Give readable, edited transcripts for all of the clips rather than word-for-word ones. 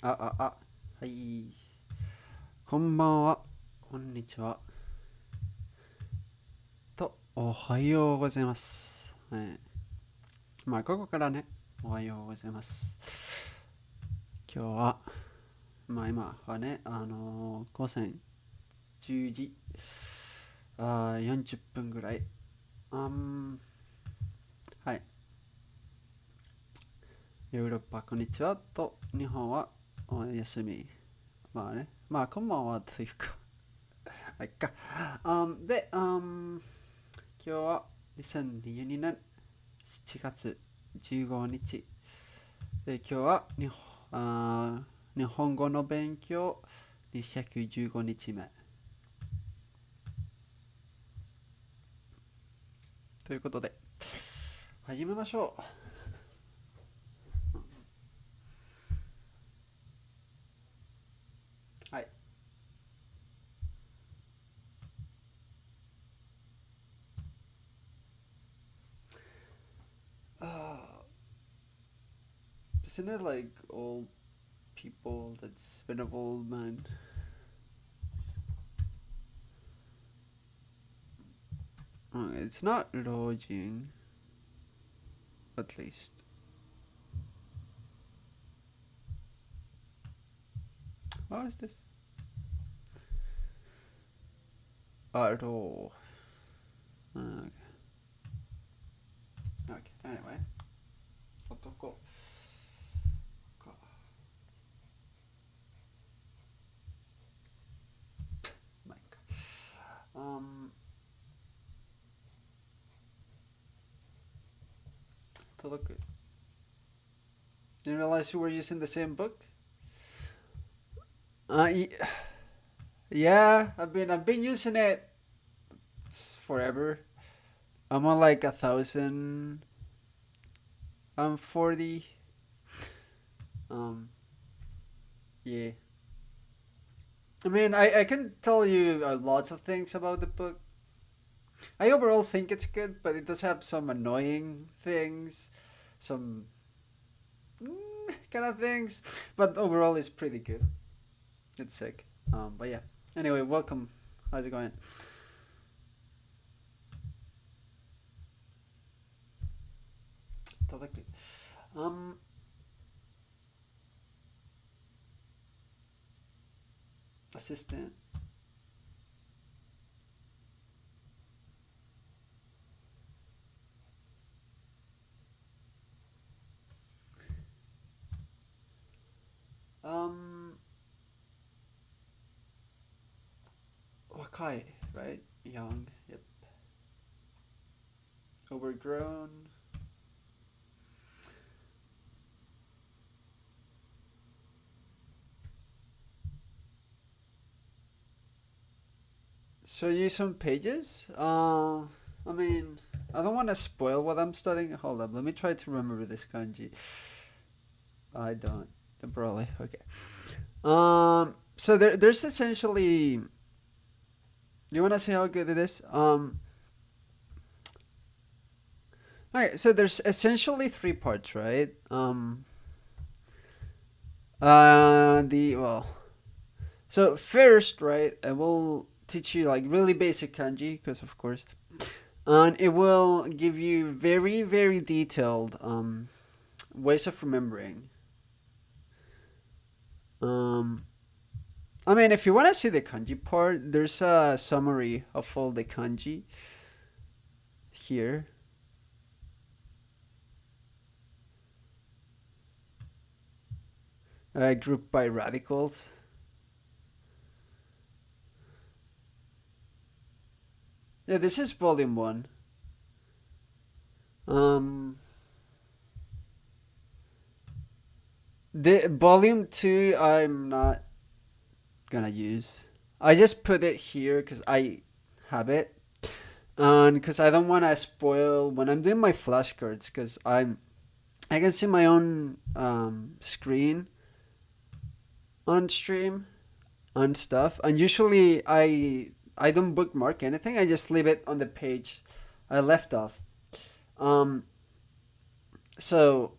はい。こんばんは。こんにちは。おはようございます。ここからね、おはようございます。今日は、今はね、午前10時、40分ぐらい。はい。ヨーロッパ、こんにちは。日本はお休み。こんばんはというか、はいか。今日は2022年7月15日で、今日は日本語の勉強215日目ということで始めましょう。はい。Isn't it like old people that's been of old man? It's not lodging, at least. What is this? Aro. Okay. Okay. Anyway. 男か。まあいいか。届く。Didn't realize you were using the same book. Uh, yeah, I've been using it forever. I'm on like 1,040. Um, yeah. I can tell you lots of things about the book. I overall think it's good, but it does have some annoying things, some kind of things. But overall, it's pretty good. It's sick. But yeah. Anyway, welcome. How's it going? Totally. Um, assistant. Um, Wakai, right? Young. Yep. Overgrown. Show you some pages? I don't want to spoil what I'm studying. Hold up, let me try to remember this kanji. I don't. Temporarily. Okay. So there's essentially. You want to see how good it is? Alright, so there's essentially three parts, right? The well, so first, right, I will teach you like really basic kanji, because of course, and it will give you very very detailed ways of remembering. Um, if you want to see the kanji part, there's a summary of all the kanji here. Grouped by radicals. Yeah, this is volume one. Um, the volume two, I'm not gonna use. I just put it here because I have it, and because I don't want to spoil when I'm doing my flashcards. Because I can see my own screen on stream on stuff, and usually I don't bookmark anything. I just leave it on the page I left off. Um, so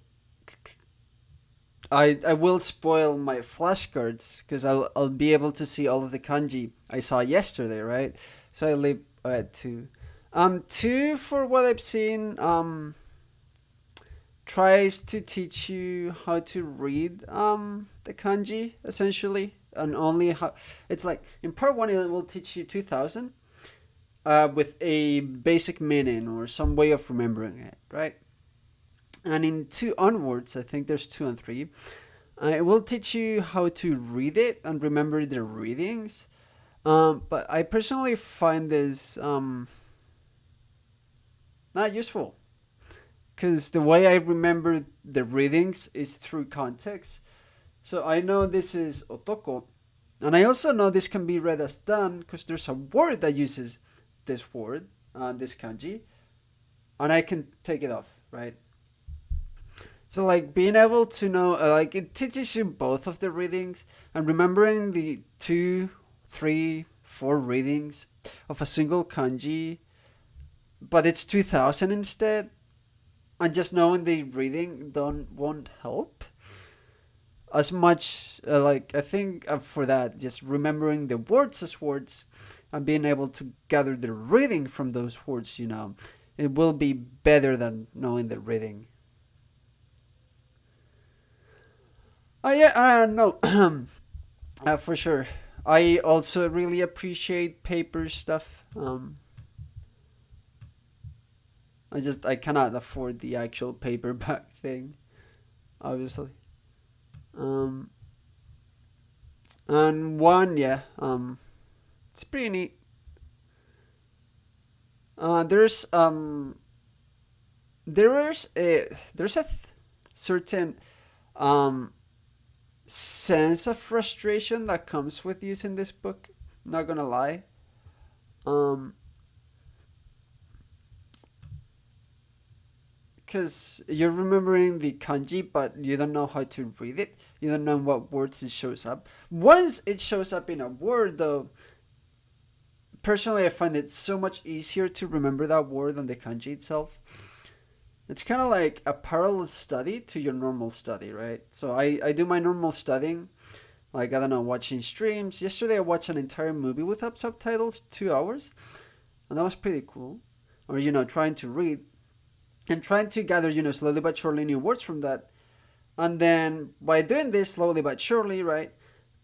I will spoil my flashcards because I'll be able to see all of the kanji I saw yesterday, right? So I leave at two. Two, for what I've seen, tries to teach you how to read the kanji essentially, and only how it's like in part one it will teach you 2,000 with a basic meaning or some way of remembering it, right? And in two onwards, I think there's two and three. It will teach you how to read it and remember the readings. But I personally find this not useful because the way I remember the readings is through context. So I know this is otoko, and I also know this can be read as dan because there's a word that uses this word, this kanji, and I can take it off, right? So like being able to know, like it teaches you both of the readings and remembering the two, three, four readings of a single kanji, but it's 2,000 instead. And just knowing the reading don't won't help as much. Like I think for that, just remembering the words as words and being able to gather the reading from those words, it will be better than knowing the reading. Oh yeah, no, for sure. I also really appreciate paper stuff. I cannot afford the actual paperback thing, obviously. Um, and one, yeah, it's pretty neat. There's a certain um sense of frustration that comes with using this book. Not gonna lie. Um, because you're remembering the kanji, but you don't know how to read it. You don't know what words it shows up. Once it shows up in a word, though, personally, I find it so much easier to remember that word than the kanji itself. It's kind of like a parallel study to your normal study, right? So I do my normal studying, like, I don't know, watching streams. Yesterday, I watched an entire movie without subtitles, 2 hours, and that was pretty cool. Or, trying to read and trying to gather, slowly but surely new words from that. And then by doing this slowly but surely, right,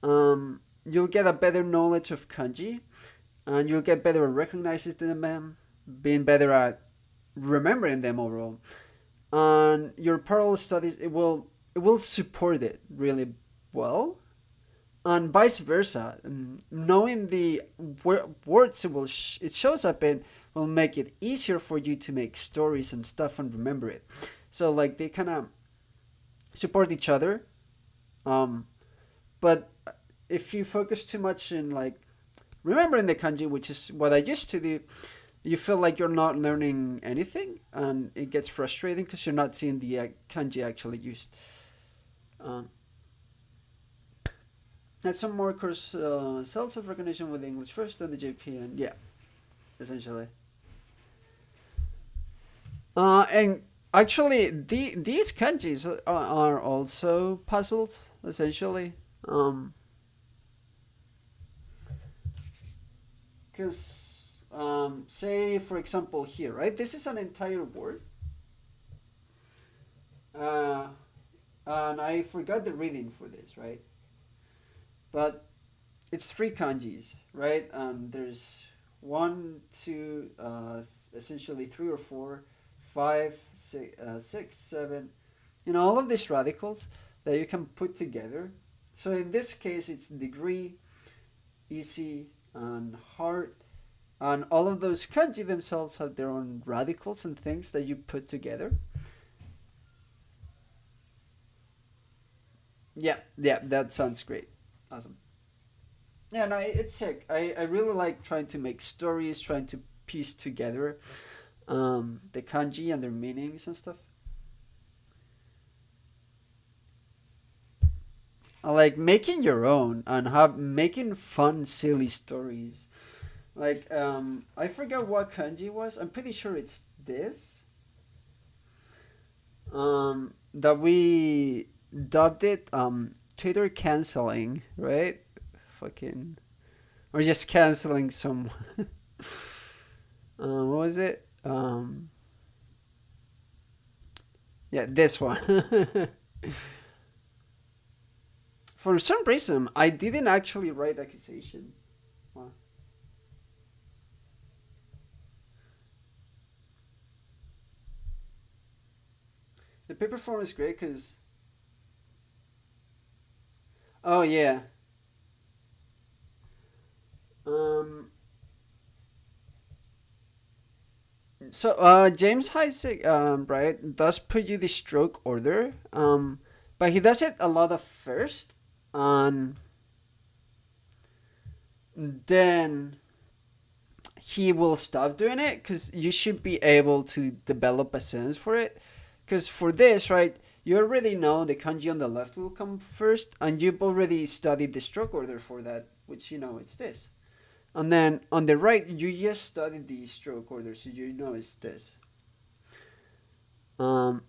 you'll get a better knowledge of kanji, and you'll get better at recognizing them, being better at remembering them overall. And your parallel studies, it will support it really well, and vice versa. Knowing the words it shows up in will make it easier for you to make stories and stuff and remember it. So like they kind of support each other. Um, but if you focus too much in like remembering the kanji, which is what I used to do, you feel like you're not learning anything, and it gets frustrating because you're not seeing the kanji actually used. Um, That's some more course self recognition with English first, then the JP, and yeah, essentially. And actually, these kanjis are also puzzles, essentially. Because, say, for example, here, right? This is an entire word. Uh, and I forgot the reading for this, right? But it's three kanjis, right? There's one, two, essentially three or four, five, six, seven. All of these radicals that you can put together. So in this case, it's degree, easy, and hard. And all of those kanji themselves have their own radicals and things that you put together. Yeah, yeah, that sounds great. Awesome. Yeah, no, it's sick. I really like trying to make stories, trying to piece together the kanji and their meanings and stuff. I like making your own and have making fun, silly stories. Like, I forgot what kanji was. I'm pretty sure it's this. That we dubbed it Twitter canceling, right? Fucking, or just canceling someone. What was it? Yeah, this one. For some reason, I didn't actually write accusation. Wow. The paper form is great because. Oh yeah. Um. So James Isaac right does put you the stroke order but he does it a lot of first and then he will stop doing it because you should be able to develop a sense for it. Because for this, right, you already know the kanji on the left will come first, and you've already studied the stroke order for that, which you know it's this. And then on the right, you just studied the stroke order, so you know it's this. Um,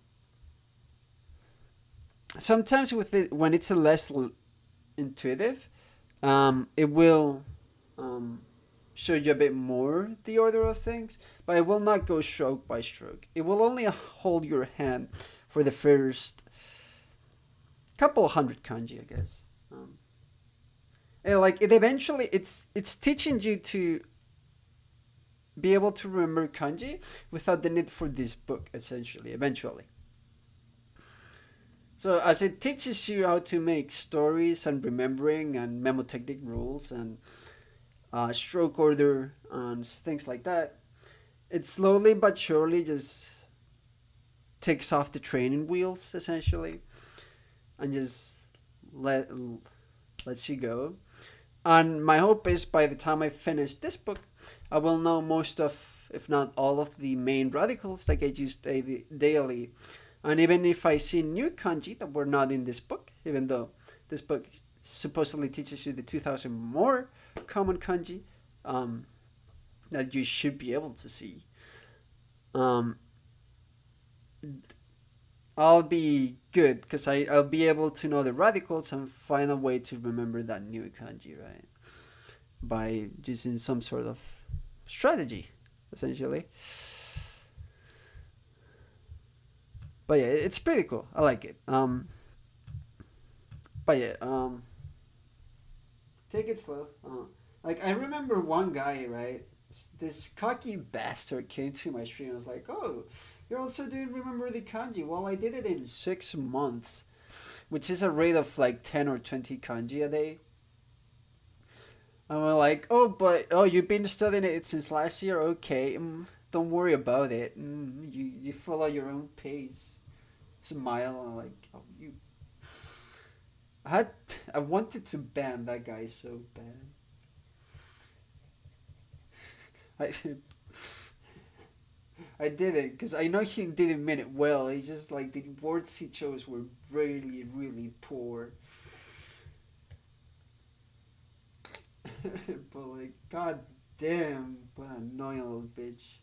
Sometimes with it, when it's a less intuitive, it will um, show you a bit more the order of things, but it will not go stroke by stroke. It will only hold your hand for the first couple hundred kanji, I guess. And like it eventually, it's teaching you to be able to remember kanji without the need for this book, essentially. Eventually. So as it teaches you how to make stories and remembering and mnemotechnic rules and stroke order and things like that, it slowly but surely just takes off the training wheels essentially and just let lets you go. And my hope is by the time I finish this book, I will know most of, if not all of, the main radicals that get used daily. And even if I see new kanji that were not in this book, even though this book supposedly teaches you the 2,000 more common kanji that you should be able to see, um, I'll be good because I'll be able to know the radicals and find a way to remember that new kanji, right? By using some sort of strategy, essentially. But yeah, it's pretty cool. I like it. But yeah, take it slow. Like I remember one guy, right? This cocky bastard came to my stream. I was like, "Oh, you're also doing remember the kanji?" Well, I did it in 6 months, which is a rate of like 10 or 20 kanji a day. And we're like, "Oh, but oh, you've been studying it since last year. Okay, don't worry about it. You follow your own pace." Smile and like, "Oh, you." I had I wanted to ban that guy so bad. I I did it because I know he didn't mean it well. He just like the words he chose were really really poor. But like, god damn, what an annoying little bitch.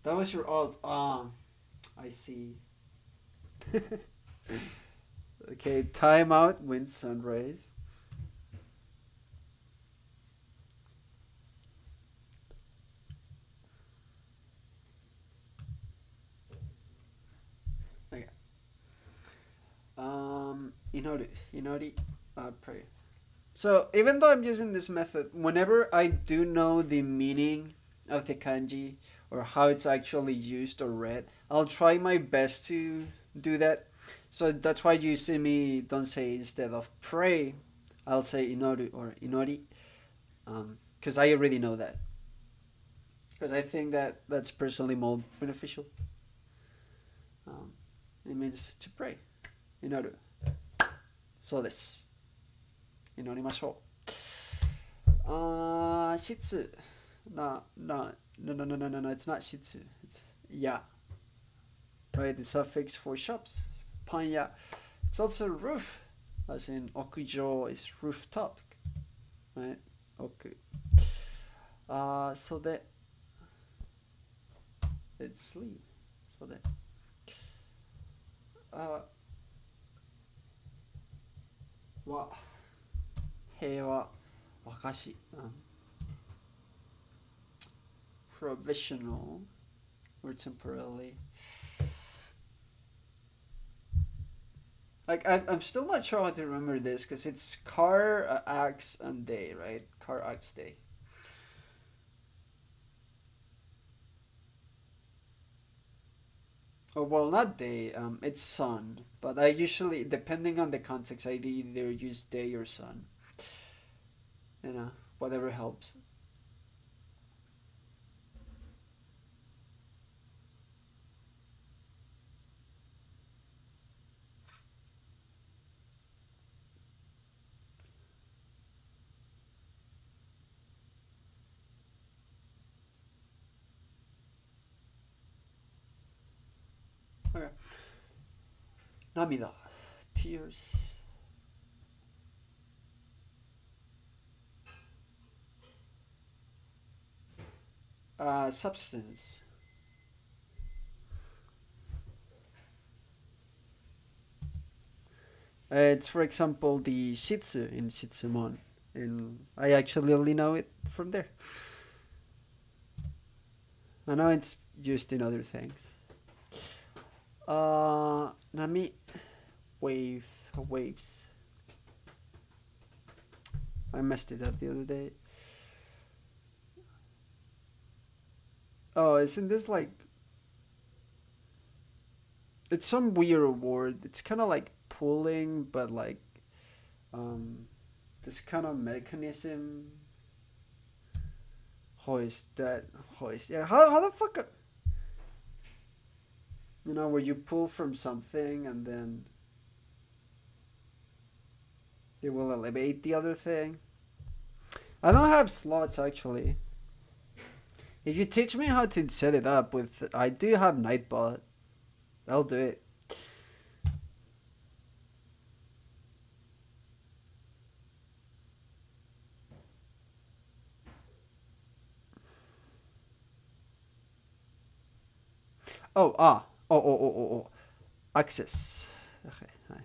That was your alt. I see. Okay, timeout. Wind sunrise. Okay. Inori, pray. So even though I'm using this method, whenever I do know the meaning of the kanji or how it's actually used or read, I'll try my best to do that. So that's why you see me don't say instead of pray, I'll say inoru or inori, because I already know that. Because I think that that's personally more beneficial. Um, it means to pray. Inoru. So this. Inorimashou. Shitsu. No. It's not shitsu. It's ya. Right, the suffix for shops. Panya. It's also roof, as in okujo is rooftop. Right? Okay. So that it's sleep. So that. Uh, wa, he wa, wakashi. Provisional or temporarily. Like I'm still not sure how to remember this because it's car, axe, and day, right? Car, axe, day. Oh well, not day. It's sun. But I usually, depending on the context, I either use day or sun. You know, whatever helps. Okay. Namida, tears. Substance. It's for example the Shitsu in Shitsumon, and I actually only know it from there. I know it's used in other things. Nami, wave, waves. I messed it up the other day. Oh, isn't this like? It's some weird word. It's kind of like pulling, but like um, this kind of mechanism. Hoist that hoist. Yeah, how the fuck? You know, where you pull from something and then it will elevate the other thing. I don't have slots actually. If you teach me how to set it up with, I do have Nightbot. I'll do it. Oh oh. Access. Okay. Hi.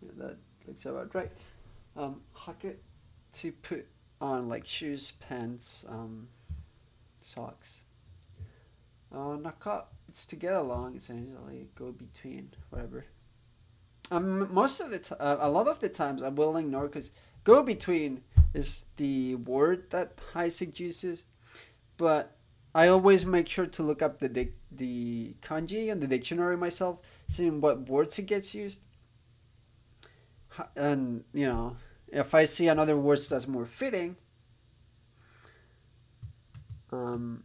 Yeah, that looks about right. Hocket to put on like shoes, pants, socks. Naka, it's to get along essentially, go between, whatever. Most of the a lot of the times I will ignore because go between is the word that Heisig uses, but I always make sure to look up the kanji and the dictionary myself, seeing what words it gets used, and if I see another word that's more fitting, um,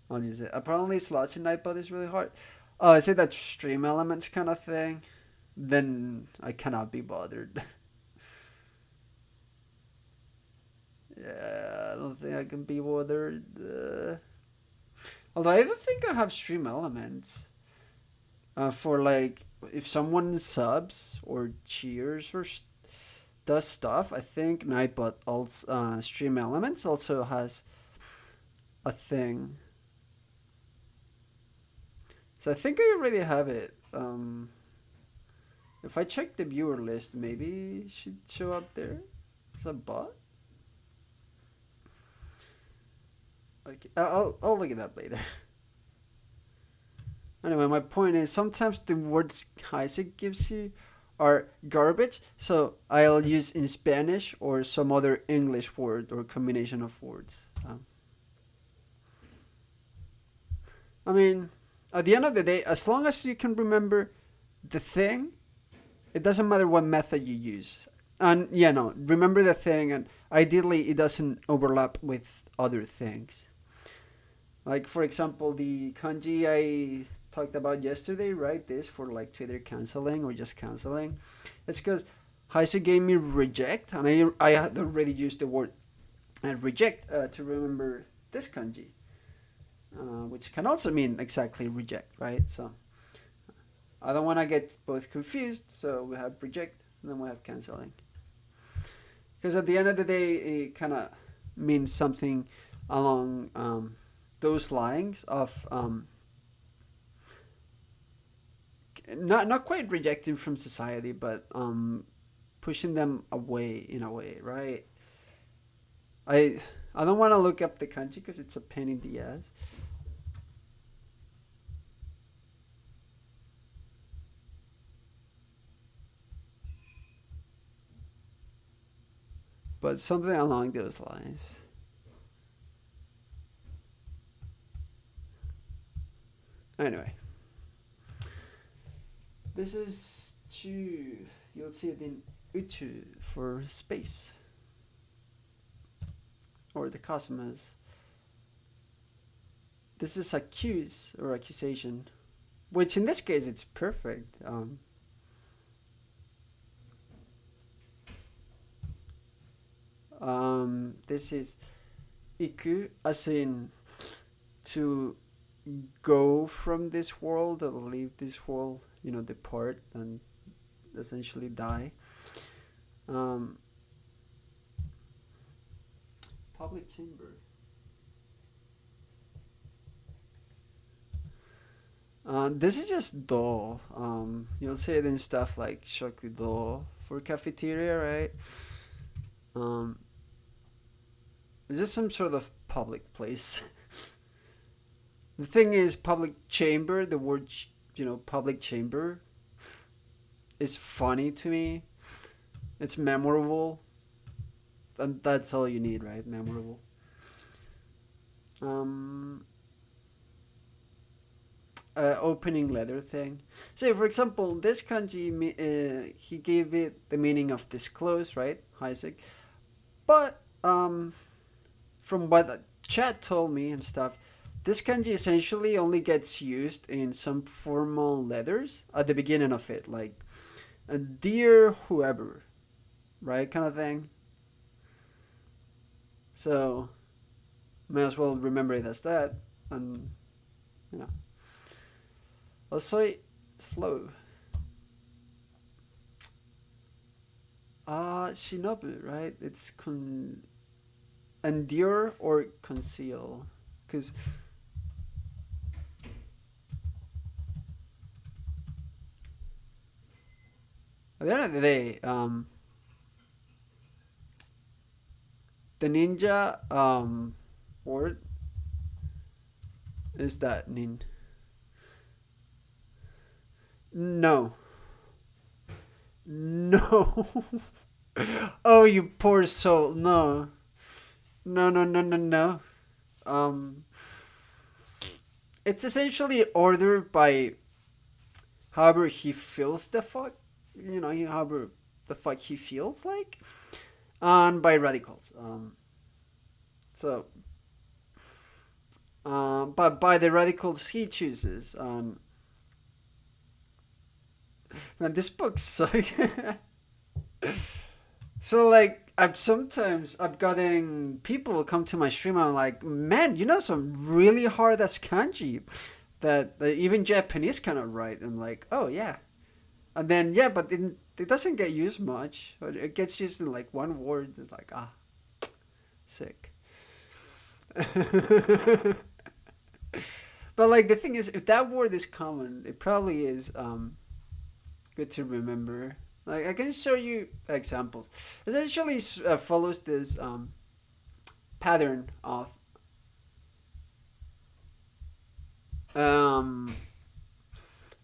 I'll use it. Apparently, slots in Nightbot is really hard. Oh, I say that stream elements kind of thing. Then I cannot be bothered. Yeah, I don't think I can be bothered. Although I don't think I have stream elements. For like, if someone subs or cheers or does stuff, I think Nightbot also stream elements also has a thing. So I think I already have it. If I check the viewer list, maybe it should show up there. Is a bot? Okay, I'll look it up later. Anyway, my point is sometimes the words Isaac gives you are garbage, so I'll use in Spanish or some other English word or combination of words. I mean, at the end of the day, as long as you can remember the thing, it doesn't matter what method you use. And yeah, no, remember the thing, and ideally it doesn't overlap with other things. Like for example, the kanji I talked about yesterday, right? This for like Twitter canceling or just canceling. It's because Heise gave me reject, and I had already used the word reject to remember this kanji, which can also mean exactly reject, right? So I don't want to get both confused, so we have reject and then we have canceling. Because at the end of the day, it kind of means something along those lines of not quite rejecting from society, but pushing them away in a way, right? I I don't want to look up the kanji because it's a pain in the ass. But something along those lines. Anyway, this is chu. You'll see it in uchu for space or the cosmos. This is accuse or accusation, which in this case it's perfect. This is iku, as in to go from this world or leave this world, depart and essentially die. Um, Public chamber. This is just do. You'll see it in stuff like shokudo for cafeteria, right? Um, is this some sort of public place? The thing is, public chamber. The word, public chamber, is funny to me. It's memorable, and that's all you need, right? Memorable. Um, Opening letter thing. So, for example, this kanji, he gave it the meaning of disclose, right, Isaac? But from what the chat told me and stuff, this kanji essentially only gets used in some formal letters at the beginning of it, like a dear whoever, right, kind of thing. So, may as well remember it as that, and you know. Also, slow. Shinobu, right? It's endure or conceal, because at the end of the day, the ninja word is that no, no. Oh, you poor soul. No, no, no, no, no, no. Um, it's essentially ordered by however he feels the fuck. However the fuck he feels like, and by radicals. So, but by the radicals he chooses. Man, this book's so. So like I've gotten people come to my stream and I'm like, man, some really hard as kanji that even Japanese cannot write. I'm like, oh yeah, and then yeah, but it doesn't get used much. It gets used in like one word. It's like sick. But like the thing is, if that word is common, it probably is good to remember. Like I can show you examples. It actually follows this pattern of um.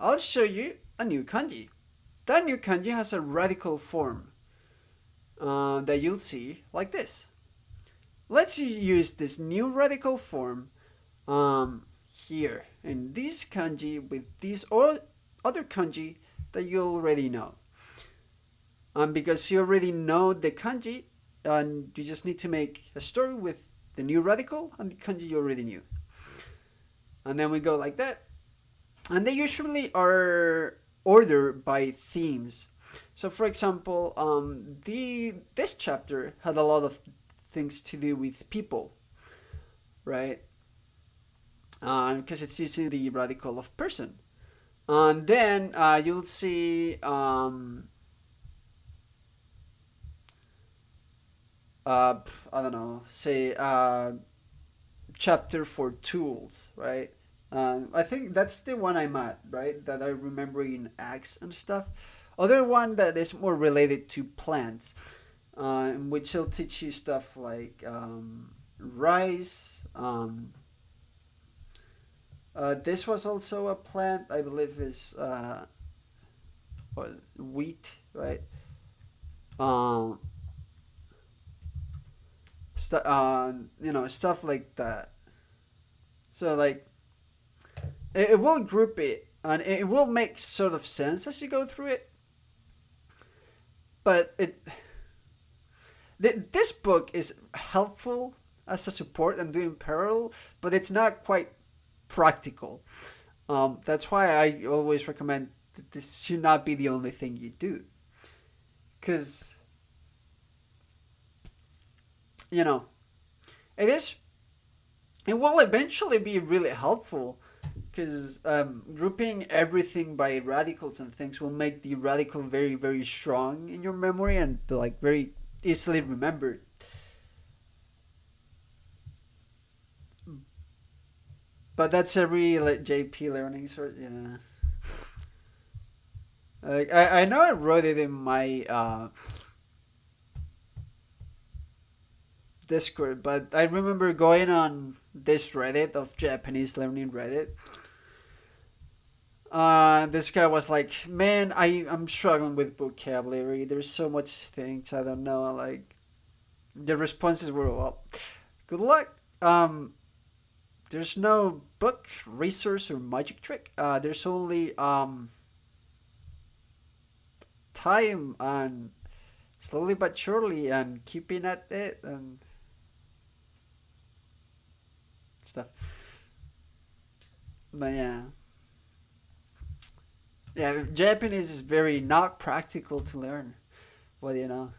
I'll show you a new kanji. That new kanji has a radical form that you'll see like this. Let's use this new radical form here in this kanji with these other kanji that you already know. Because you already know the kanji, and you just need to make a story with the new radical and the kanji you already knew. And then we go like that. And they usually are ordered by themes. So, for example, this chapter had a lot of things to do with people, right? Because it's using the radical of person. And then you'll see I don't know, say chapter for tools, right? I think that's the one I'm at, right? That I remember in Acts and stuff. Other one that is more related to plants, which will teach you stuff like rice. This was also a plant, I believe, is wheat, right? Um, stuff like that. So like it will group it and it will make sort of sense as you go through it. But this book is helpful as a support and doing parallel, but it's not quite practical. That's why I always recommend that this should not be the only thing you do, because you know it is. It will eventually be really helpful because grouping everything by radicals and things will make the radical very very strong in your memory and like very easily remembered. But that's every like JP learning sort. Yeah, I know I wrote it in my Discord, but I remember going on this Reddit of Japanese learning Reddit. This guy was like, "Man, I'm struggling with vocabulary. There's so much things I don't know." Like the responses were, "Well, good luck. There's no book, resource, or magic trick. There's only time and slowly but surely and keeping at it and stuff." But yeah, yeah, Japanese is very not practical to learn. What do you know?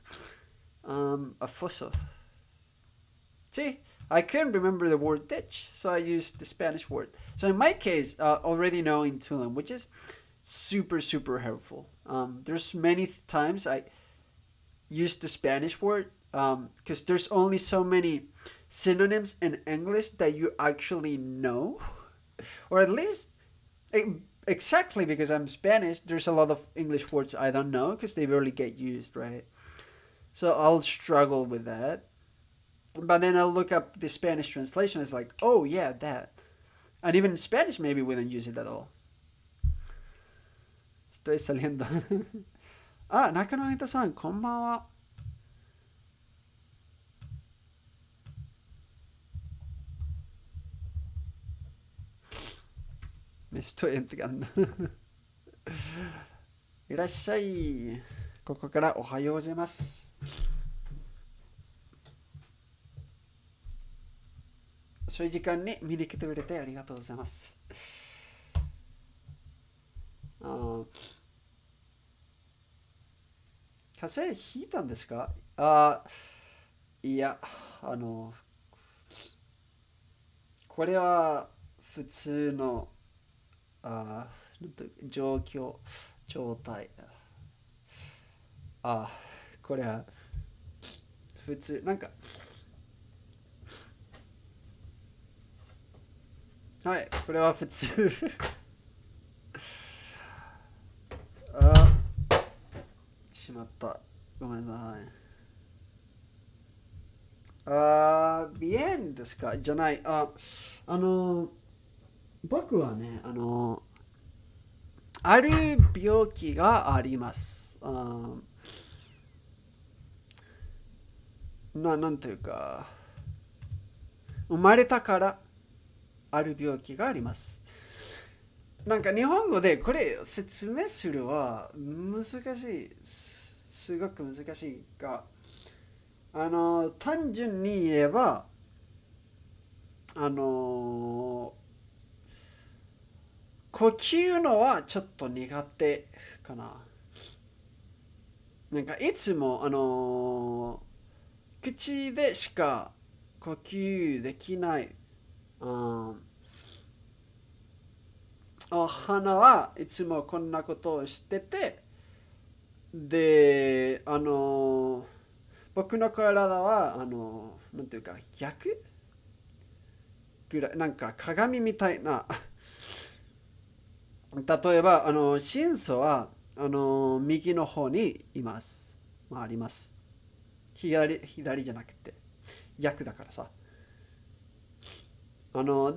A fuso. See, I couldn't remember the word ditch, so I used the Spanish word. So in my case, already knowing two languages, super super helpful. There's many times I use the Spanish word because there's only so many synonyms in English that you actually know, or at least exactly because I'm Spanish. There's a lot of English words I don't know because they barely get used, right? So I'll struggle with that. But then I'll look up the Spanish translation. It's like, oh yeah, that. And even in Spanish, maybe we don't use it at all. Estoy saliendo. Ah, Nakanahita-san, konbanwa. Me estoy entrando. いらっしゃい。ここからおはようございます。そういう時間に見に来てくれてありがとうございます。風邪ひいたんですか？いや、これは普通の状況、状態。あ、これは普通、なんか、はい、これは普通。あ、しまった。ごめんなさい。bien ですかじゃない。あの、僕はね、ある病気があります。なんていうか、生まれたからある病気があります。なんか日本語でこれ説明するは難しい。すごく難しいが、単純に言えば、あの、呼吸のはちょっと苦手かな。なんかいつも、口でしか呼吸できない。花はいつもこんなことをしてて、で、僕の体は、なんていうか、逆ぐらい、なんか鏡みたいな。例えば、心臓は、右の方にいます。まあ、あります。左じゃなくて、逆だからさ。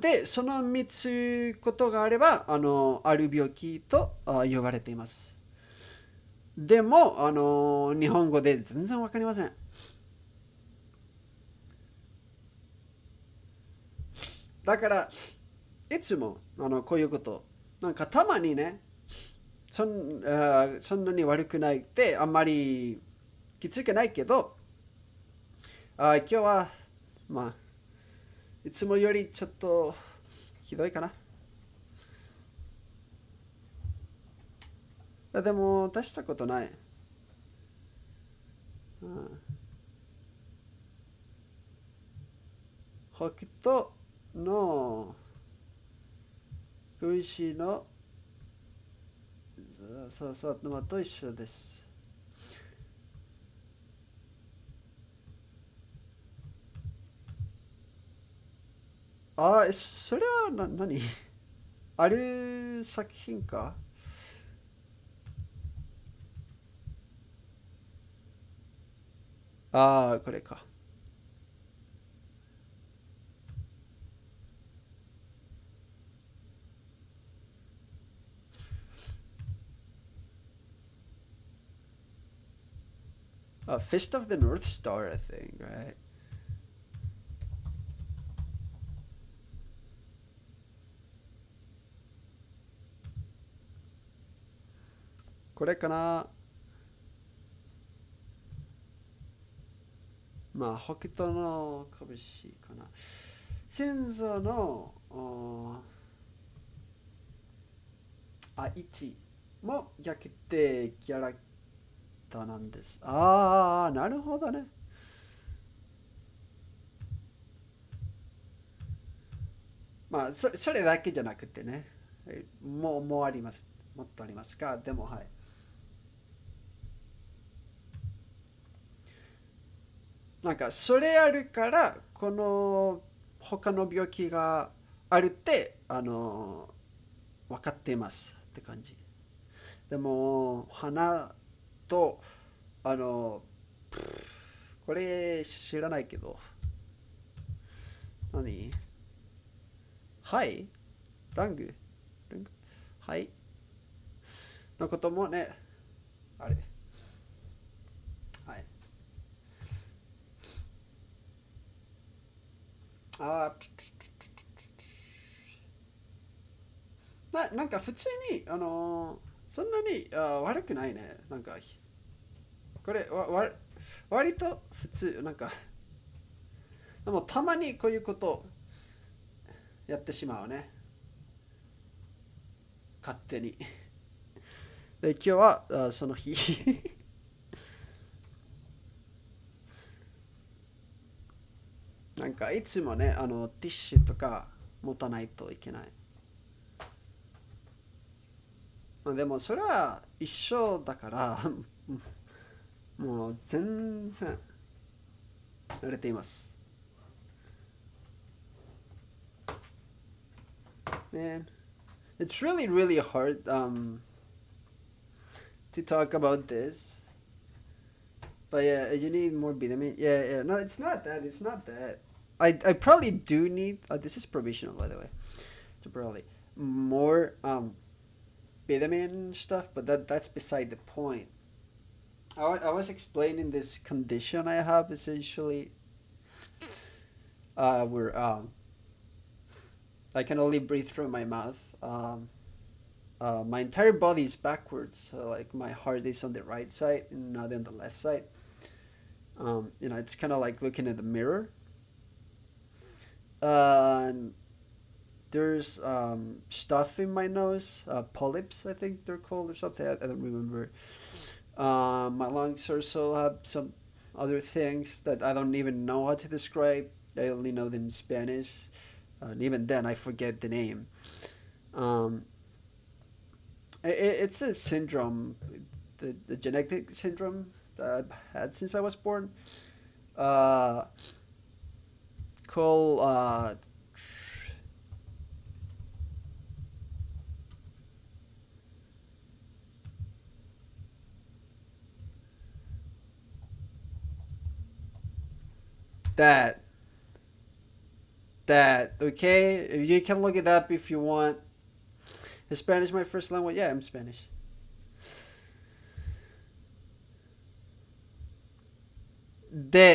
で、その3つことがあれば、ある病気と呼ばれています。でも、日本語で全然わかりません。だから、いつも、こういうこと。なんかたまにね、そんなに悪くないって、あんまりきつくないけど、今日は、まあ、いつもよりちょっとひどいかな。でも、出したことない。うん、北斗の空詞の、そうそう、のと一緒です。それは何ある作品か？これか。Fist of the North Star, I think, right? これかな。まあ、北斗の拳かな。心臓の、1も逆転キャラクターなんです。なるほどね。まあ、それだけじゃなくてね。もうあります。もっとありますか。でも、はい。なんか、それあるから、この他の病気があるって、分かっていますって感じ。でも、鼻と、あの、これ知らないけど、何はい、ラングはいのこともね、あれ。はい。あなんか普通に、そんなに悪くないね。なんか、これ、割と普通、なんか、でもたまにこういうことやってしまうね。勝手に。で、今日はその日。なんかいつもね、ティッシュとか持たないといけない。まあ、でもそれは一緒だから、もう全然慣れています。Man, it's really, really hard to talk about this. But yeah, you need more vitamin. Yeah, yeah. No, it's not that. It's not that. I probably do need. This is provisional, by the way. So probably more vitamin stuff, but that's beside the point. I was explaining this condition I have essentially, where I can only breathe through my mouth. My entire body is backwards, so like my heart is on the right side and not on the left side. It's kind of like looking at the mirror. And there's stuff in my nose, polyps, I think they're called or something. I don't remember. My lungs also have some other things that I don't even know how to describe. I only know them in Spanish, and even then I forget the name. Um, It's a syndrome, the genetic syndrome that I've had since I was born. Uh, called that that okay. You can look it up if you want. Is Spanish my first language? Yeah, I'm Spanish.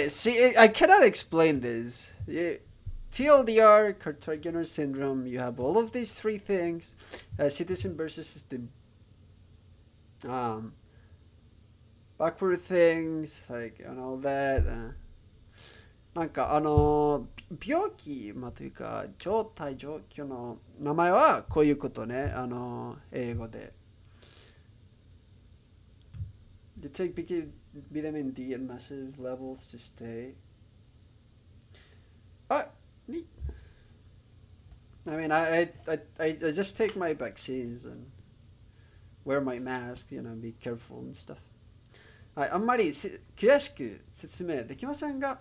See, I cannot explain this. TLDR, Carter syndrome. You have all of these three things: citizen versus system, um, backward things, like and all that. なんか病気、まあ、というか状態状況の名前はこういうことね、英語で。They take vitamin D at massive levels to stay. Ah, neat. I mean, I just take my vaccines and wear my mask, be careful and stuff. はい、あんまり詳しく説明できませんが、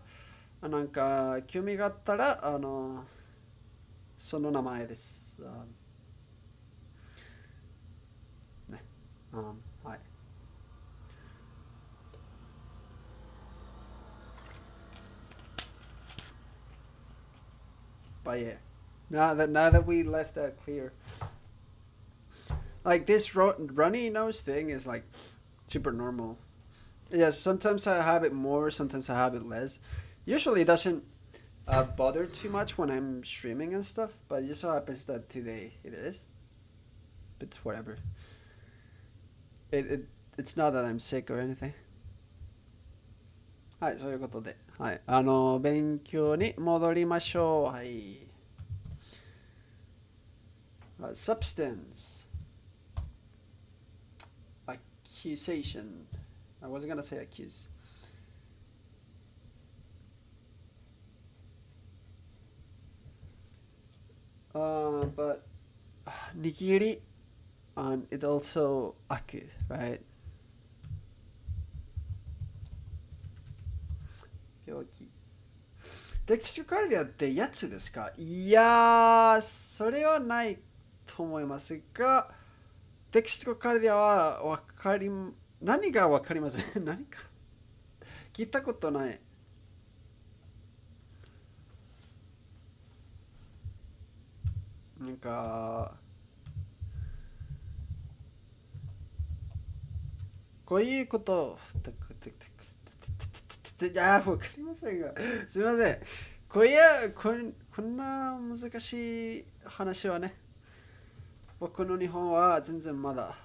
なんか興味があったら、その名前です。ね。はい。But yeah, now that we left that clear, like this runny nose thing is like super normal. Yes, sometimes I have it more, sometimes I have it less. Usually it doesn't bother too much when I'm streaming and stuff, but it just so happens that today it is. But whatever. It's not that I'm sick or anything. はい、そういうことで。はい。勉強に戻りましょう。はい。Substance. Accusation. I wasn't gonna say accuse. But nigiri, and it also aku, right? 病気。デクストカルディアってやつですか？いやー、それはないと思いますが、デクストカルディアは何がわかりません。何か聞いたことない。なんか、こういうこと、わかりませんが、すみません。こんな難しい話はね、僕の日本は全然まだ。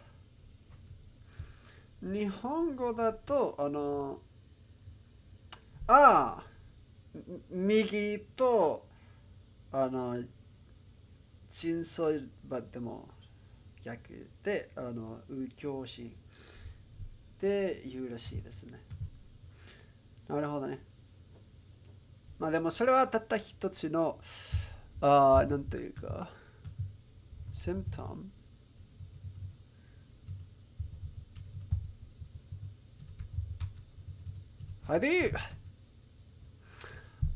日本語だと、ああ、右と、人相場でも逆で、右京心で言うらしいですね。なるほどね。まあでもそれはたった一つの、なんというか、symptom。はいで、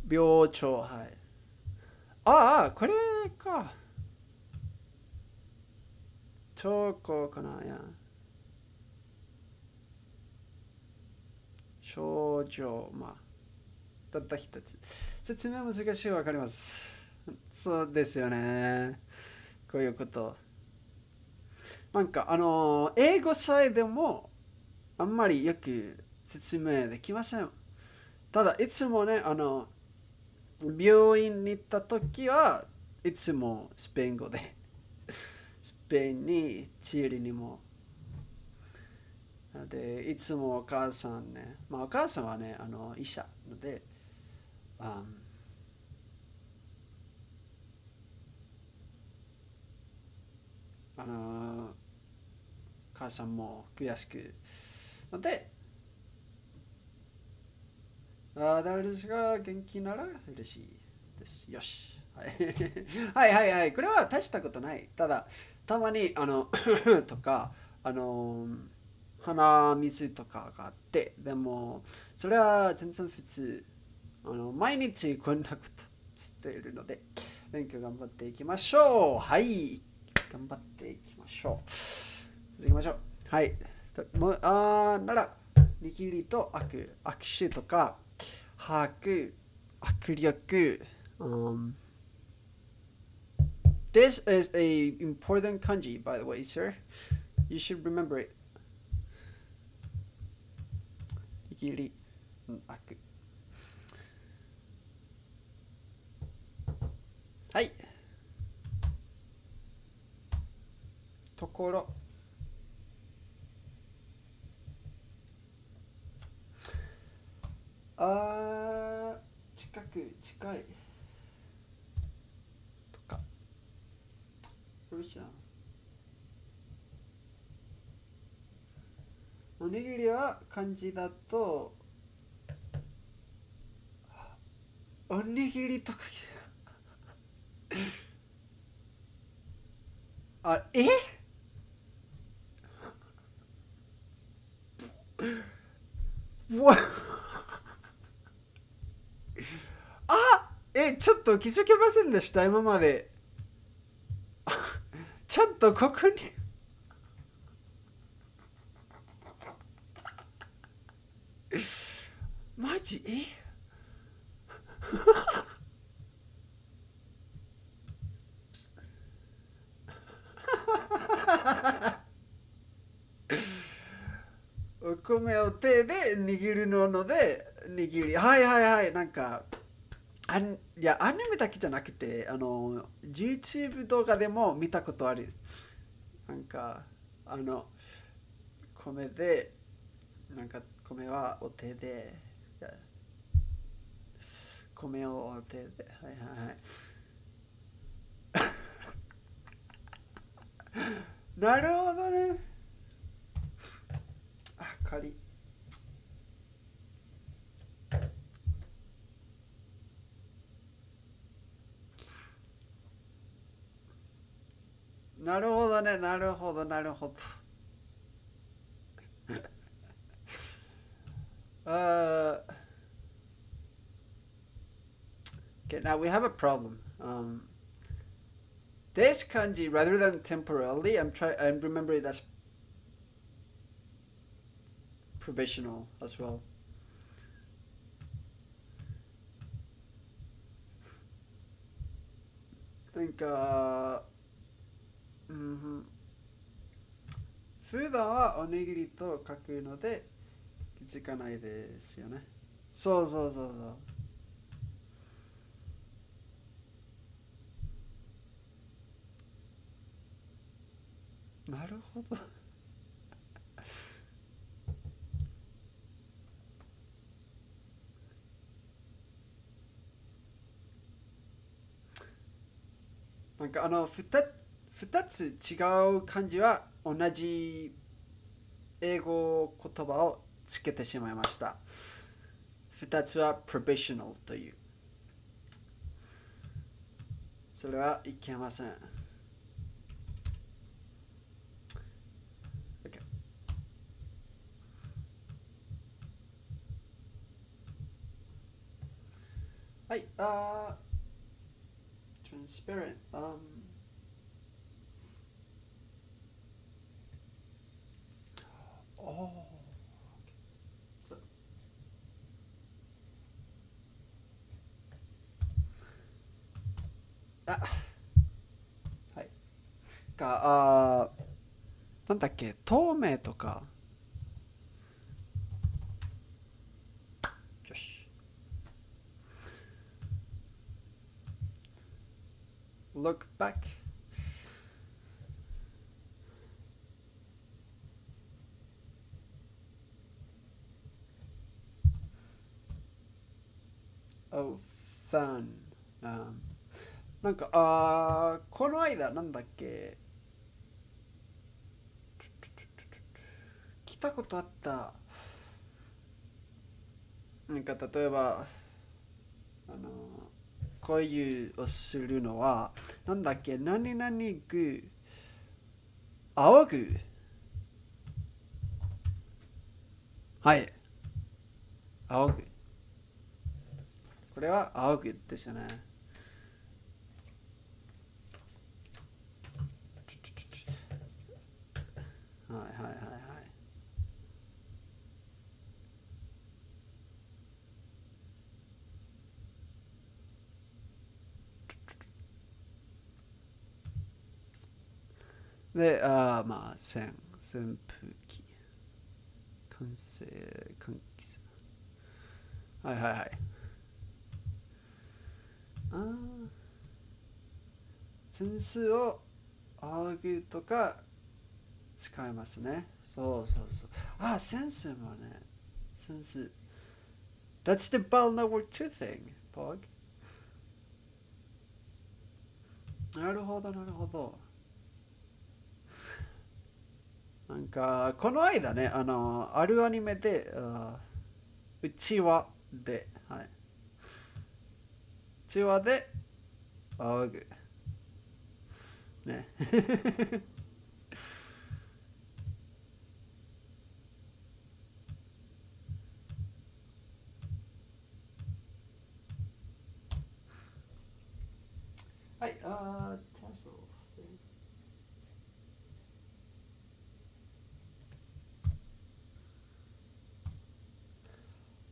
病状、はい。ああ、これか。兆候かなや。症状、まあ、たった一つ。説明難しいわかります。そうですよね。こういうこと。なんか、英語さえでも、あんまりよく説明できません。ただ、いつもね、病院に行った時はいつもスペイン語で、スペインに、チリにも。で、いつもお母さんね、まあお母さんはね、医者ので、あお母さんも悔しく。ので、誰ですが元気なら嬉しいです。よし。はいはいはいはい。これは大したことない。ただ、たまに、とか、あの、鼻水とかがあって、でも、それは全然普通。毎日こんなことしているので、勉強頑張っていきましょう。はい。頑張っていきましょう。続きましょう。はい。なら、握りと握手とか、把握、握力、This is a important kanji, by the way, sir. You should remember it. 握り、握。はい。ところ。近く、近い。とか。よいしょ。おにぎりは漢字だと、おにぎりとか。えわちょっと気づけませんでした、今まで。ちゃんとここにマジお米を手で握るので、握り。はいはいはい。なんか、いや、アニメだけじゃなくて、YouTube 動画でも見たことある。なんか、あの、米で、なんか、米はお手で、米をお手で、はいはいはい。なるほどね。仮。なるほどね、なるほど、なるほど。uh, okay, now we have a problem. This kanji, rather than temporarily, I'm remembering it as provisional as well. なんか、うん、普段はおにぎりと書くので気づかないですよね。そうそうそうそう。なるほど。なんか二つ違う漢字は同じ英語言葉をつけてしまいました。二つは professional という。それはいけません。OK。 はい、transparent。おあ、はい。なんだっけ、透明とか。よし。look back。Oh, fun。なんか、この間、なんだっけ、来たことあった。なんか、例えば、あの、こういうをするのは、なんだっけ、何々具、仰ぐ。はい。仰ぐ。これは仰ぐですよね。はいはいはいはい。で、まあ、扇風機。換気扇。はいはいはい。ああ、扇子を仰ぐとか使いますね。そうそうそう。あ、扇子もね。扇子。That's the bell network 2 thing, Pog. なるほど、なるほど。なんか、この間ね、あるアニメで、うちわで、はい。うちわで仰ぐ。ね。はい、タソ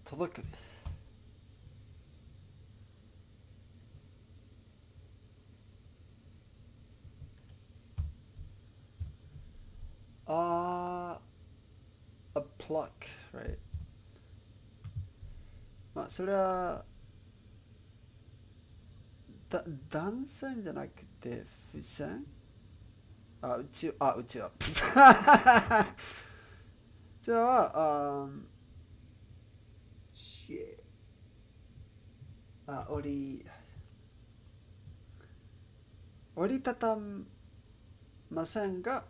届く。a pluck, right? まあ、それは、断線じゃなくて、付箋うちわ。じゃあ、折りたたませんが、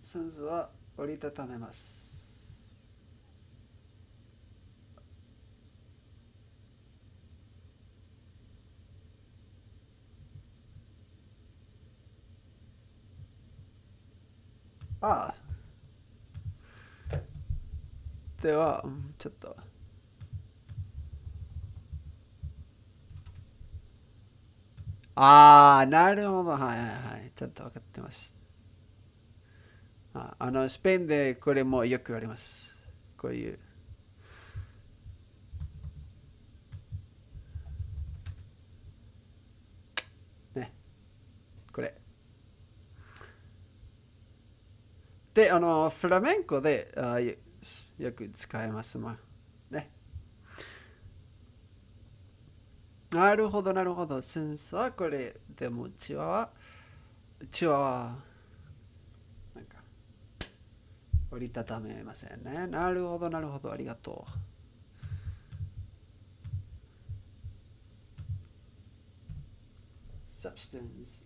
センスは折りたためます。ああ、では、ちょっと。ああ、なるほど。はいはいはい。ちょっと分かってます。スペインでこれもよくあります。こういう。ね、これ。で、フラメンコでよく使えます。まあ、ね。なるほど、なるほど。センスはこれ。でも、チワワ、なんか、折りたためませんね。なるほど、なるほど。ありがとう。substance.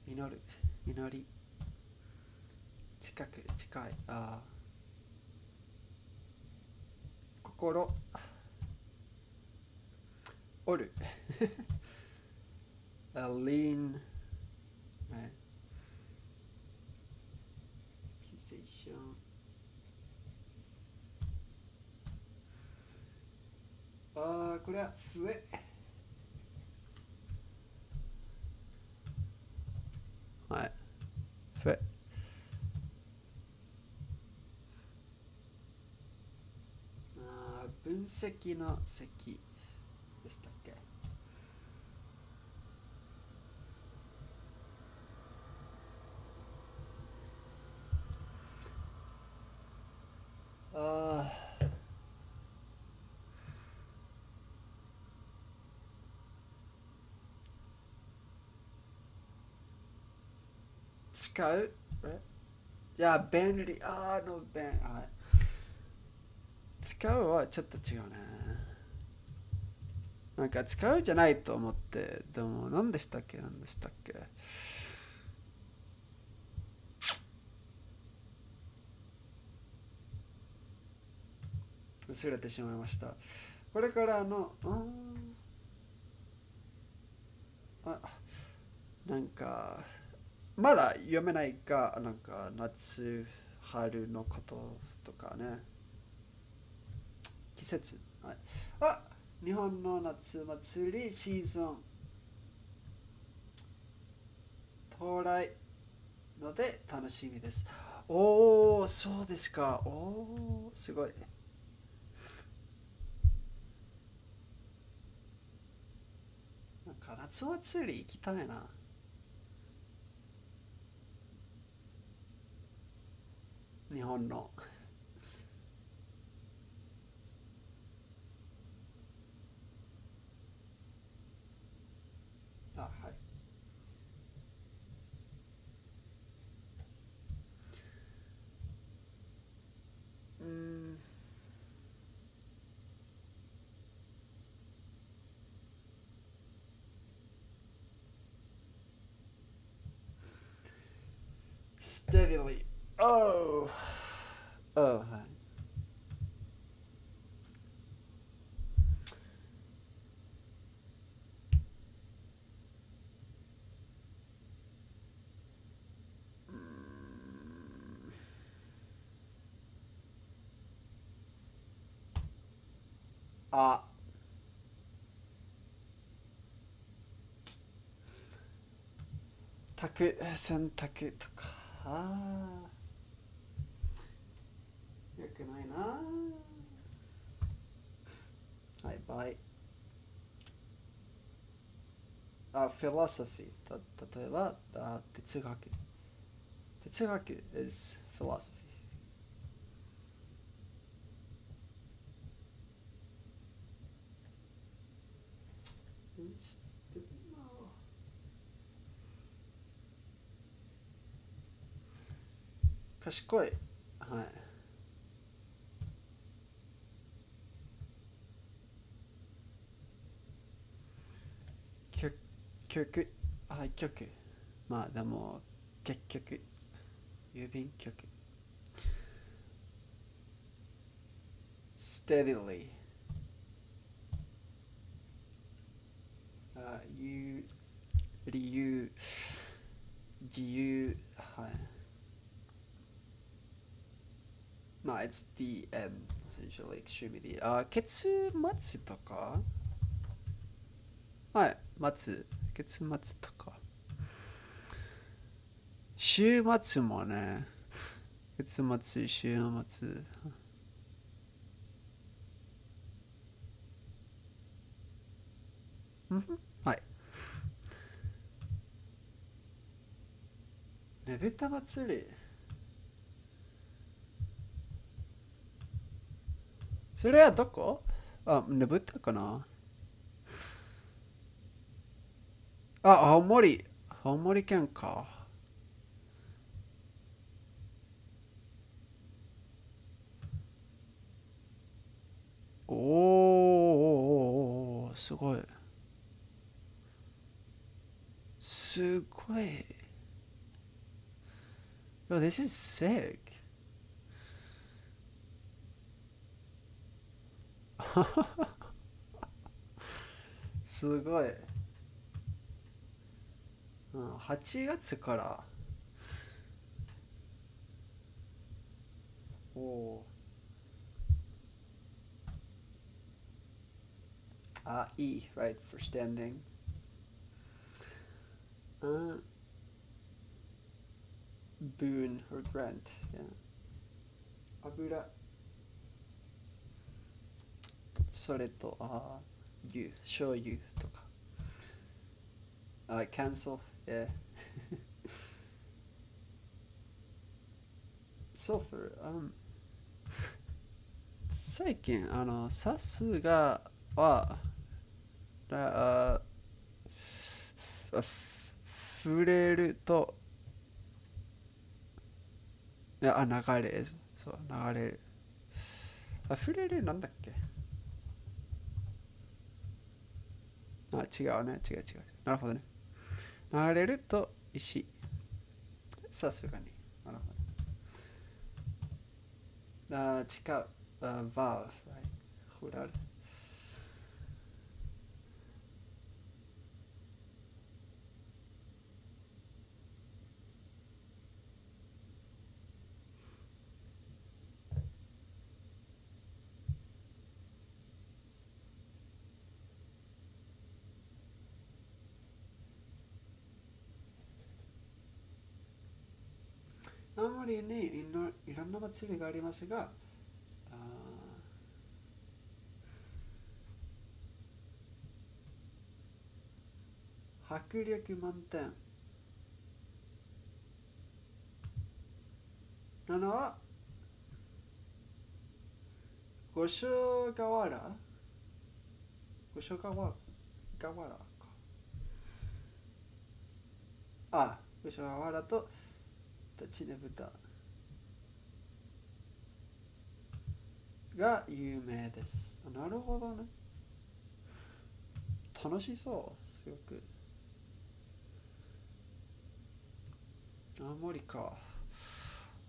祈る。祈り。近く、近い。心。折る。lean. はい。Fixation. これは笛。はい。笛。分析の席でしたっけ。あ使ういや、便利。はい。使うはちょっと違うね。なんか使うじゃないと思って、でも何でしたっけ。忘れてしまいました。これからの、なんか、まだ読めないか、なんか夏、春のこととかね。季節。はい、日本の夏祭りシーズン到来ので楽しみです。おー、そうですか。おー、すごい。なんか夏祭り行きたいな。日本の。はい。うーん。steadily. Oh. Oh, はい。うーん。あ、洗濯とか。よくないな。はい、バイ。フィロソフィー。例えば、哲学。哲学 is philosophy. 賢い。はい。曲、曲。まあでも、結局、郵便局。steadily。理由、自由。はい。まあ、it's the end, essentially, extremity. 月末とか。はい、月末とか。週末もね、月末、週末。はい。ねぶた祭り。それはどこ？ねぶたかな。青森。青森県か。おー、すごい。すごい。Yo, this is sick. すごい。8月から。おー。E, right, for standing. Boon or grant, yeah. 油。それと、醤油とか。cancel, yeah. sulfur, 最近、さすがは、あ触れると、流れ、そう、流れる。触れるなんだっけ。違うね、違う。なるほどね。流れると石。さすがに。なるほど。違う。valve, right? jurar.青森にいろんな祭りがありますが、迫力満点なのは五所川原か。五所川原と立ちねぶたが有名です。なるほどね。楽しそう。すごく。青森か。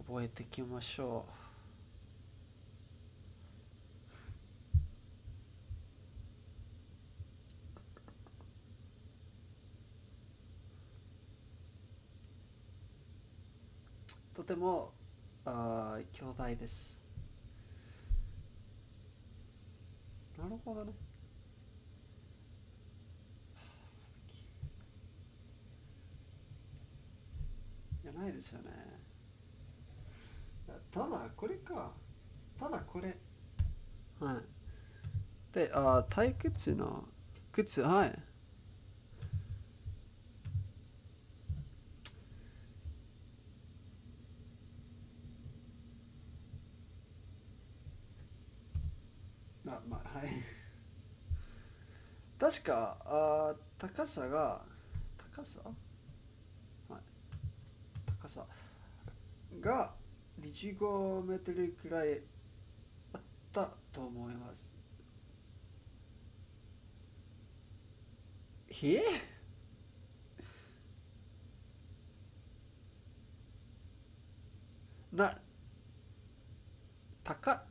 覚えていきましょう。とても兄弟です。なるほどね。じゃないですよね。ただこれか。ただこれ。はい。で、退屈の靴、はい。はい。確か、高さが、高さはい。高さが25メートルくらいあったと思います。な、高、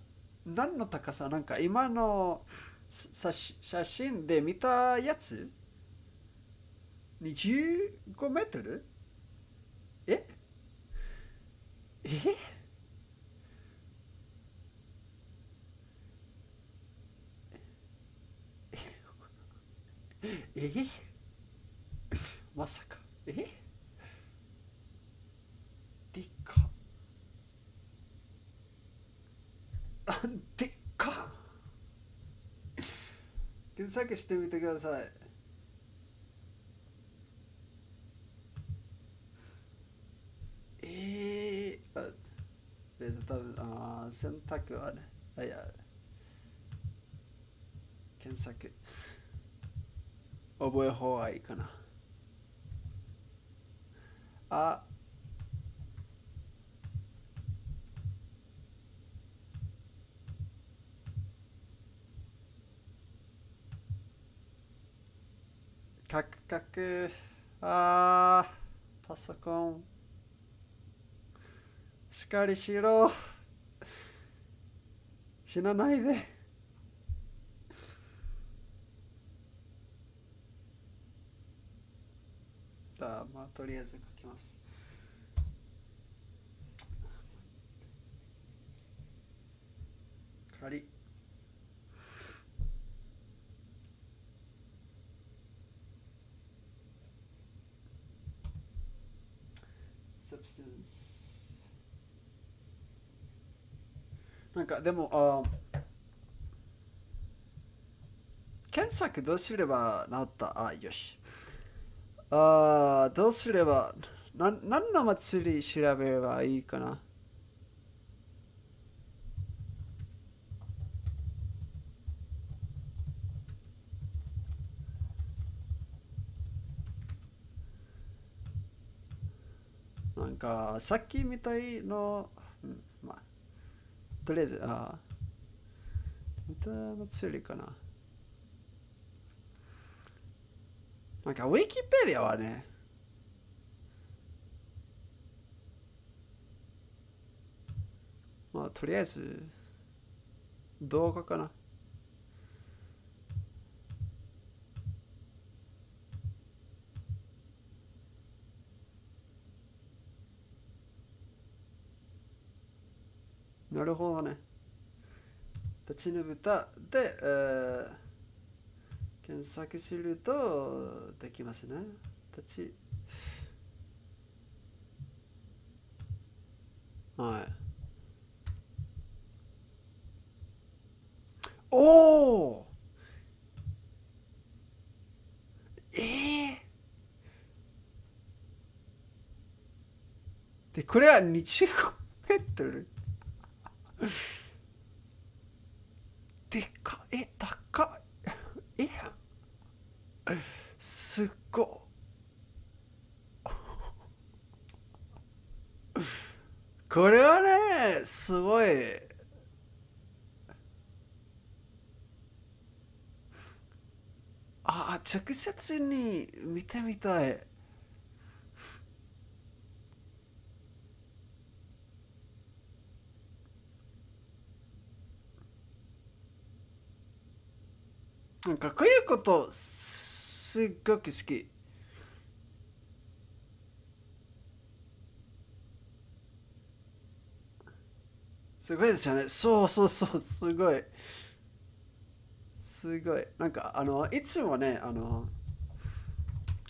何の高さなんか今の写真で見たやつ ?25 メートルえええまさか。でっか。でっか。検索してみてください。とりあえず多分、選択はね、いや、検索。覚え方がいいかな。あ、カクカク。パソコン。しっかりしろ。死なないで。とりあえず書きます。仮。substance。なんかでも、検索どうすれば治った。よし。どうすれば、何の祭り調べればいいかな。なんか、さっきみたいの、とりあえず、歌祭りかな。なんか、ウィキペディアはね、とりあえず、動画かな。なるほどね。立ちねぶたで、検索するとできますね。立ち。はい。おおで、これは25メートル。でか高い。すっごこれはね、すごい。直接に見てみたい。なんかこういうことすっごく好き。すごいですよね。そうそうそう、すごい。すごい。なんかいつもね、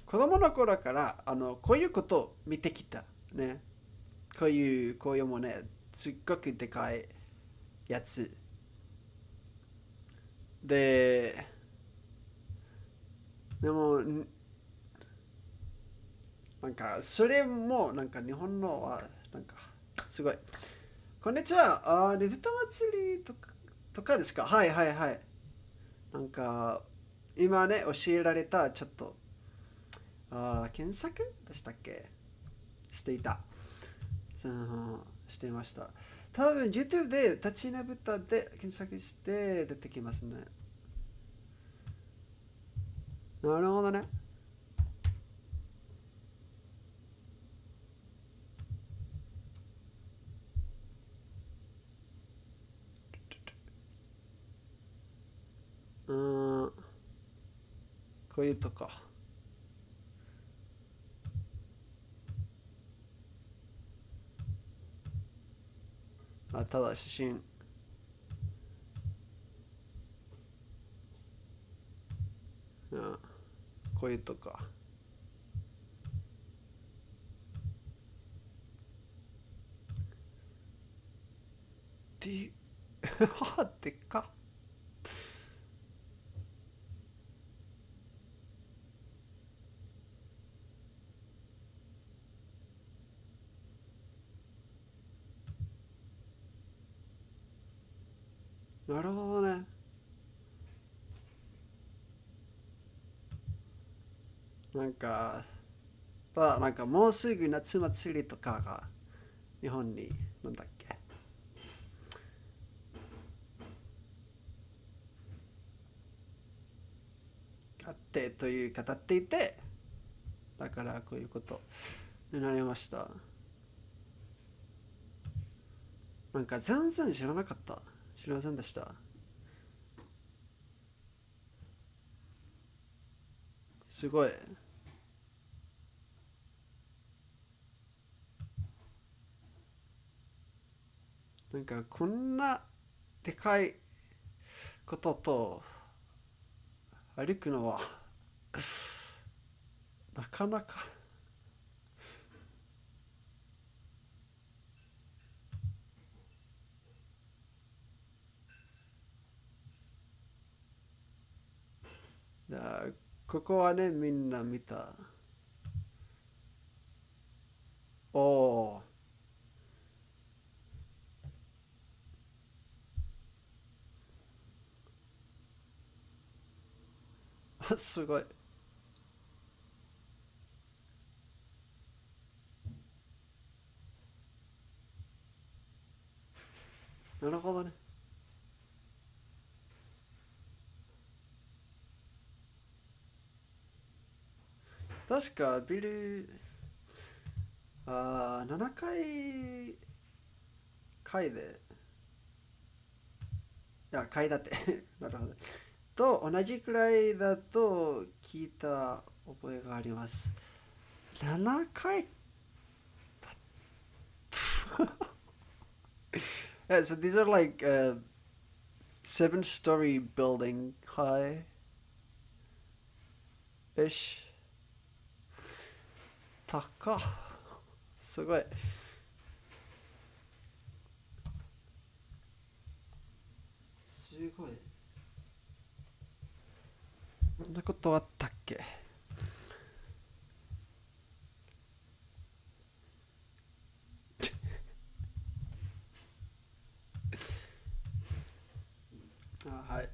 子供の頃からこういうことを見てきた。ね。こういうもね、すっごくでかいやつ。で、でも、なんか、それも、なんか日本のは、なんか、すごい。こんにちは。ねぶた祭りとかですか？はいはいはい。なんか、今ね、教えられた、ちょっと、検索でしたっけしていた。していました。多分 YouTube で立ちねぶたで検索して出てきますね。なるほどね。うーん、こういうとか。ただ写真。うん、こういうとか。で、でっか。なるほどね。なんか、なんかもうすぐ夏祭りとかが日本に、なんだっけ、あってという語っていて、だからこういうことになりました。なんか全然知らなかった。知りませんでした。すごい。なんかこんなでかいことと歩くのはなかなか。ここはね、みんな見た。おー、すごい。なるほどね。確かビル、7階で、階だってなるほど。と同じくらいだと聞いた覚えがあります。7回 Yeah, so these are like 7-story building high ish. 高っ。すごい。すごい。こんなことあったっけ？あ、はい。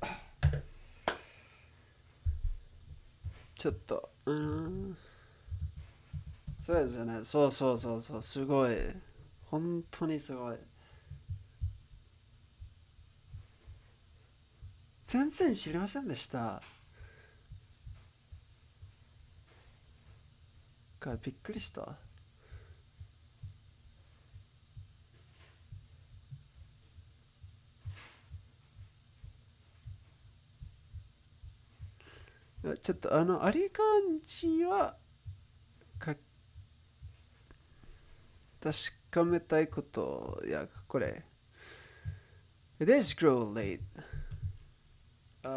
ちょっと、そうですよね。そうそうそうそう。すごい。本当にすごい。全然知りませんでした。びっくりした。ちょっとあり漢字はか確かめたいこと、いや、これ。It is grow late. い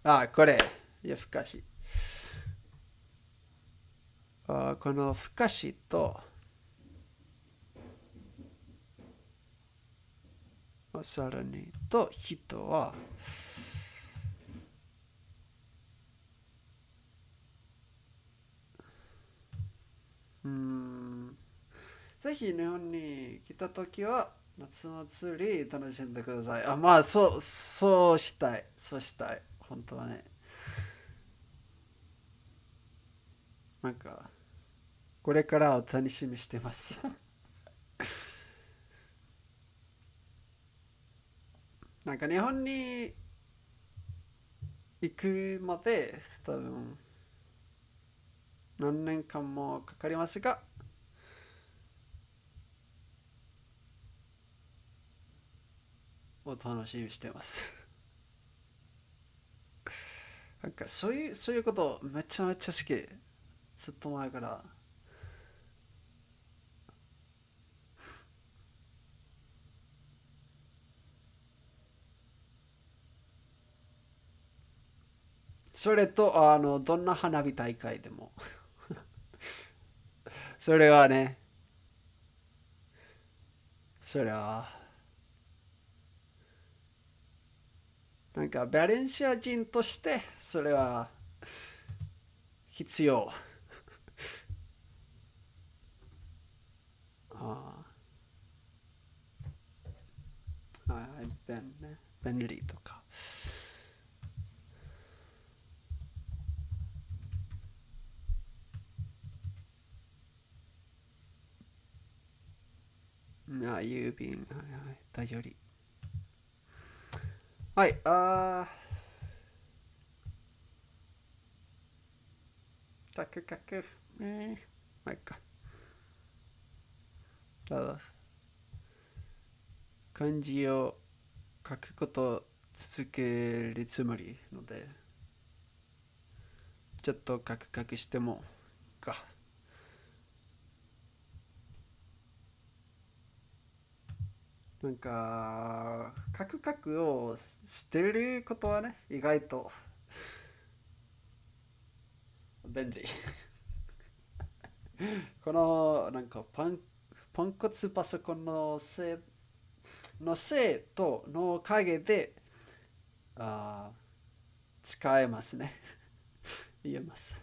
や、これ。夜更かし。このふかしと、さらにと人は、ぜひ日本に来たときは夏祭り楽しんでください。まあ、そうしたい。そうしたい。本当はね。なんか、これからを楽しみしてます。なんか日本に行くまで多分何年間もかかりますが、お楽しみにしてます。なんかそういうことめちゃめちゃ好き。ずっと前から。それと、どんな花火大会でも。それはね、それは、なんかバレンシア人として、それは必要。あ便利とか。郵便、はいはい、頼り。はい、書く書く。まあ、いっか。ただ、漢字を書くこと続けるつもりので、ちょっとカクカクしてもか。なんか、カクカクをしてることはね、意外と便利。この、なんかポンコツパソコンのせいとの陰で、あ使えますね。言えます。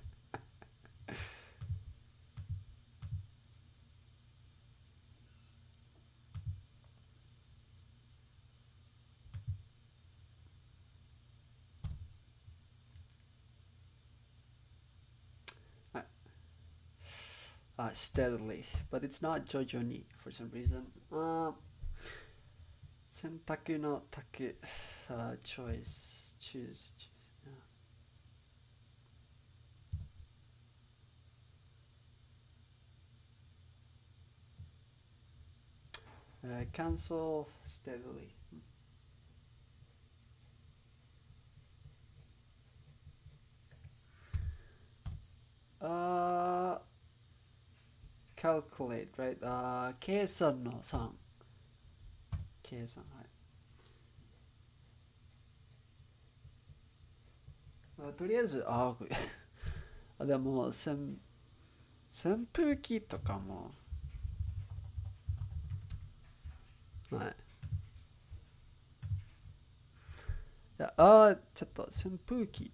はい。steadily. But it's not Jojo for some reason. 選択の択、choice, choose. Cancel steadily. calculate, right? 計算の3。計算、はい。とりあえず、これでも、扇風機とかも、はい。ちょっと扇風機。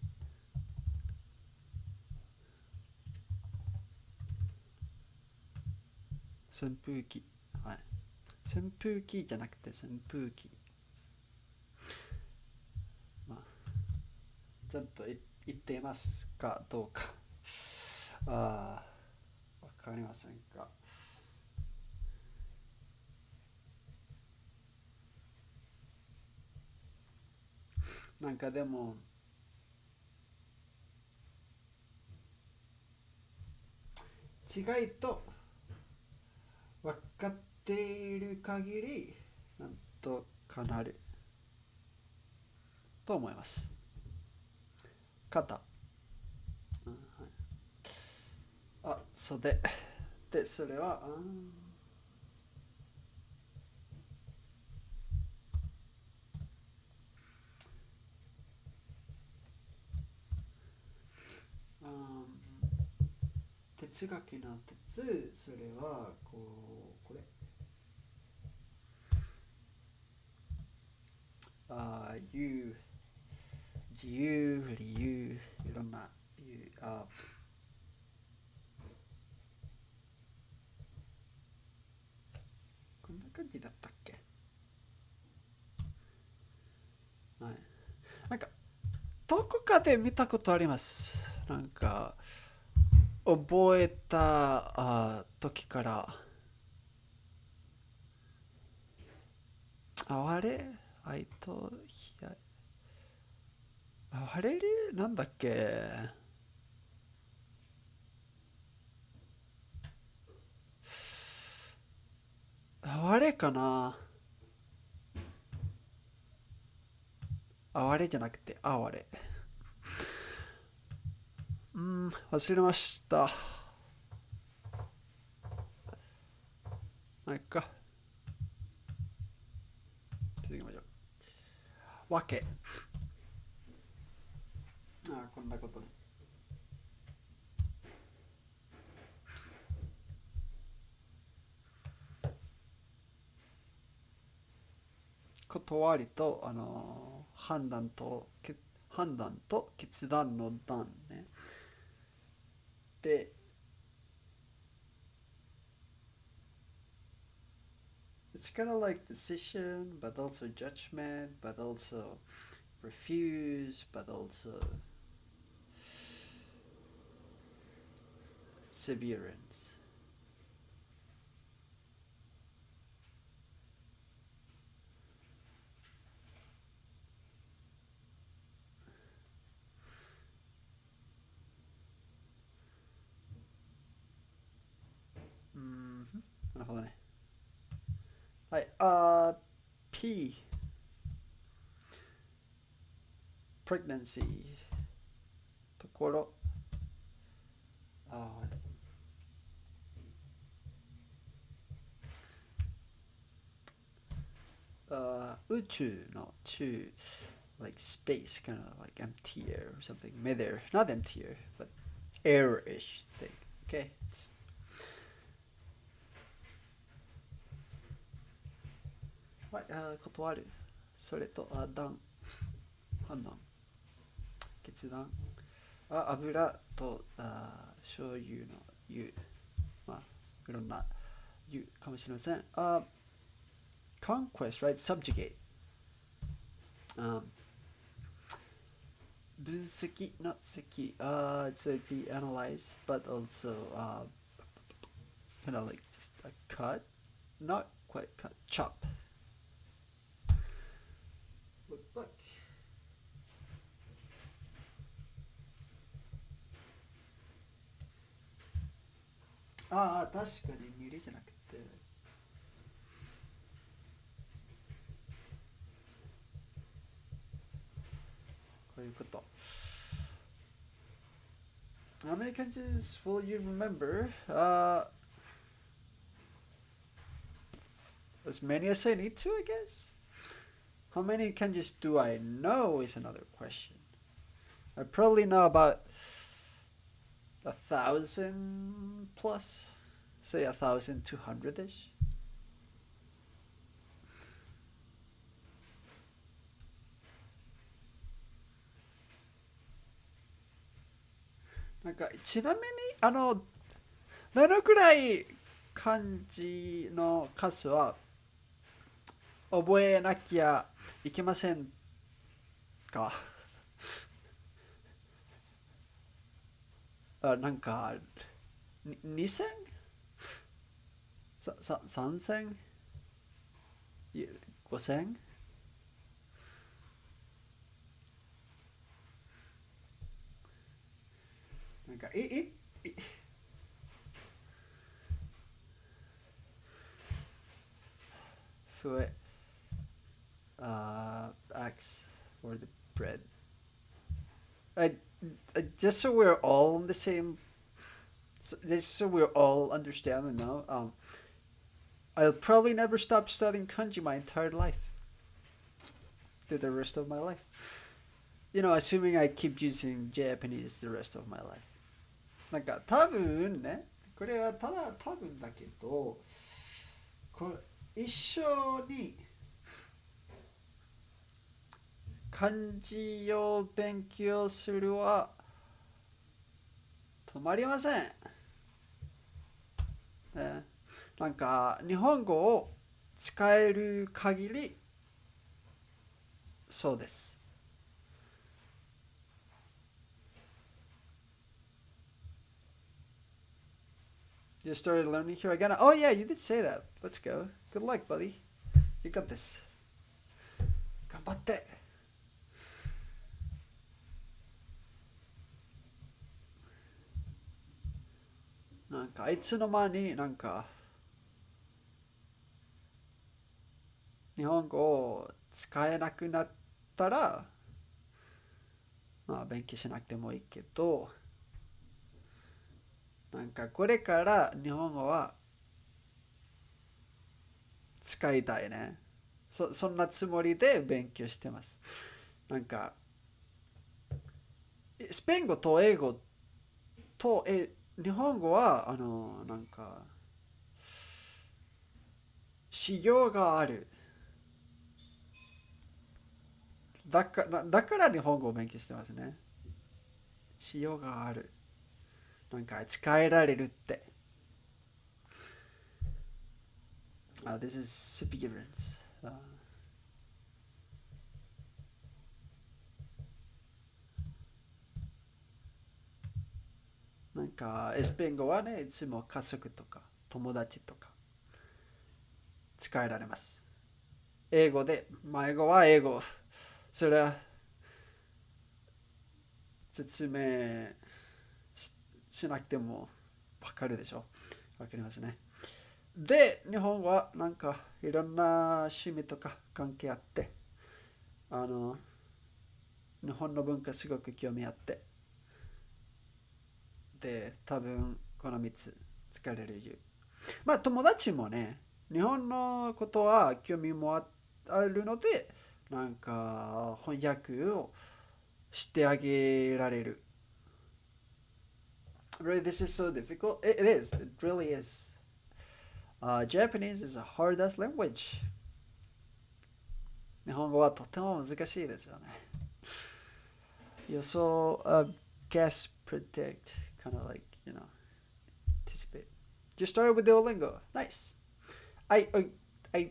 扇風機。はい。扇風機じゃなくて扇風機。まあ、ちょっと言っていますかどうか。わかりませんか。なんかでも、違いと分かっている限り、なんとかなると思います。肩。うん、はい、袖。で、それは、哲学の哲、それは、これ。自由、理由、いろんな、こんな感じだったっけ。はい。なんか、どこかで見たことあります。なんか、覚えた時から、あれあれなんだっけ。あれかな。あれじゃなくて、れ。忘れました。なんか、続きましょう。わけ。こんなことね。断りと、判断と決断の断ね。で、it's kind of like decision, but also judgment, but also refuse, but also severance. なるほどね。はい、P、pregnancy、ところ、宇宙の宙、like space, kind of like empty air or something, mid air, not empty air, but air-ish thing. Okay. はい、断る。それと、判断、決断。油と、醤油の油。まあ、いろんな油かもしれません。conquest, right? Subjugate. 分析の析。It's like be analyzed, but also kind of like just a cut. Not quite cut. Chop. Look. 確かに見るじゃなくて、こういうこと。How many kanjis will you remember? as many as I need to, I guess. How many kanjis do I know is another question. I probably know about 1,000 plus, say 1,200 ish. なんかちなみにどのくらい漢字の数は覚えなきゃいけませんか？なんか2000？ 3000？ 5000？ なんかfoot axe or the bread. I, just so we're all on the same, just so we're all understanding now. I'll probably never stop studying kanji my entire life, to the rest of my life. Assuming I keep using Japanese the rest of my life. なんか多分ね、これはただ多分だけど、これ一緒に漢字を勉強するは止まりません。ね、なんか日本語を使える限りそうです。You started learning here again? Oh yeah, you did say that. Let's go. Good luck, buddy. You got this. 頑張って。なんかいつの間になんか日本語を使えなくなったら、まあ勉強しなくてもいいけど、なんかこれから日本語は使いたいね。そんなつもりで勉強してます。なんかスペイン語と英語と日本語はなんか仕様がある。だから日本語を勉強してますね。仕様がある。なんか使えられるって。This is perseverance. なんかスペイン語はね、いつも家族とか友達とか使えられます。英語で、英語は英語。それは説明しなくてもわかるでしょ。わかりますね。で、日本はなんかいろんな趣味とか関係あって、あの、日本の文化すごく興味あって、で、多分この3つ使える理由。まあ友達もね、日本のことは興味もあるので、なんか翻訳をしてあげられる。Really, this is so difficult. It is. It really is. Japanese is a hard ass language. 日本語はとても難しいですよね。予想、guess, predict, kind of like, anticipate. Just started with Duolingo. Nice. I, I, I,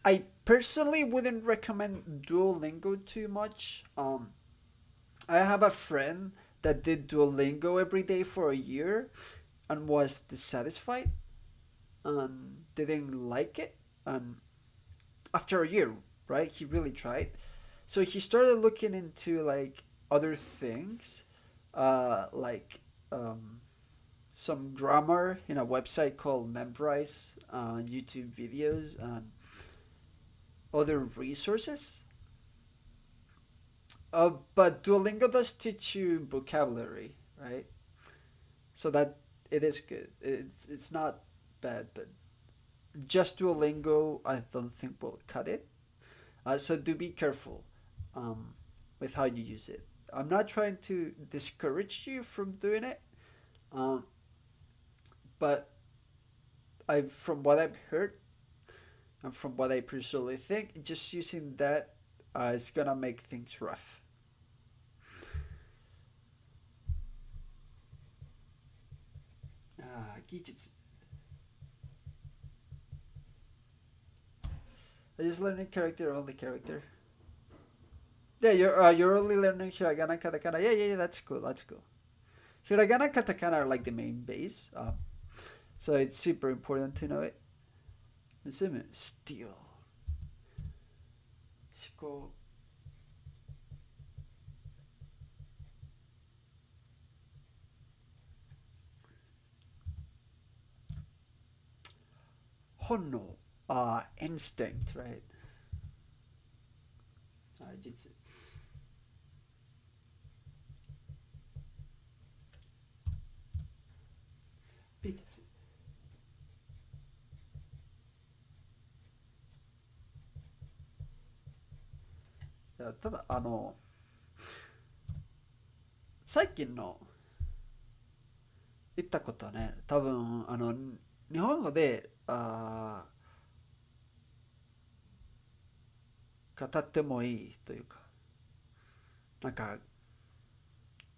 I personally wouldn't recommend Duolingo too much. I have a friend that did Duolingo every day for a year and was dissatisfied and didn't like it. And after a year, right, he really tried. So he started looking into like other things, like some grammar in a website called Memrise, YouTube videos, and other resources. But Duolingo does teach you vocabulary, right? So that it is good. It's not bad, but just Duolingo, I don't think will cut it. So do be careful um, with how you use it. I'm not trying to discourage you from doing it, um, but from what I've heard and from what I personally think, just using that is gonna make things rough. 技術 I just learning character, only character. Yeah, you're only learning hiragana, katakana. Yeah. That's cool. That's cool. Hiragana, katakana are like the main base. So it's super important to know it. Steal. 思考。本能。Instinct, right? 実。美術。いやただ最近の言ったことはね、多分日本語で語ってもいいというか、なんか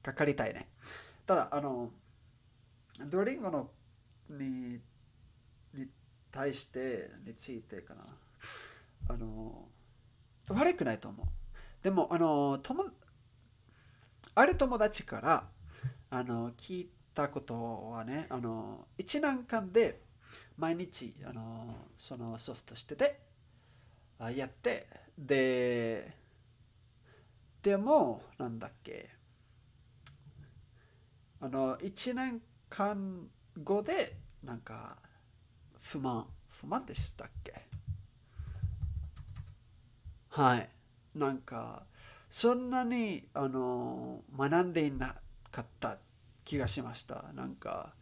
かかりたいね。ただドリンゴのにに対してについてかな、悪くないと思う。でもある友達から聞いたことはね、1年間で毎日そのソフトしててやって、でもなんだっけ、1年間後でなんか不満でしたっけ。はい。なんかそんなに学んでいなかった気がしました。なんか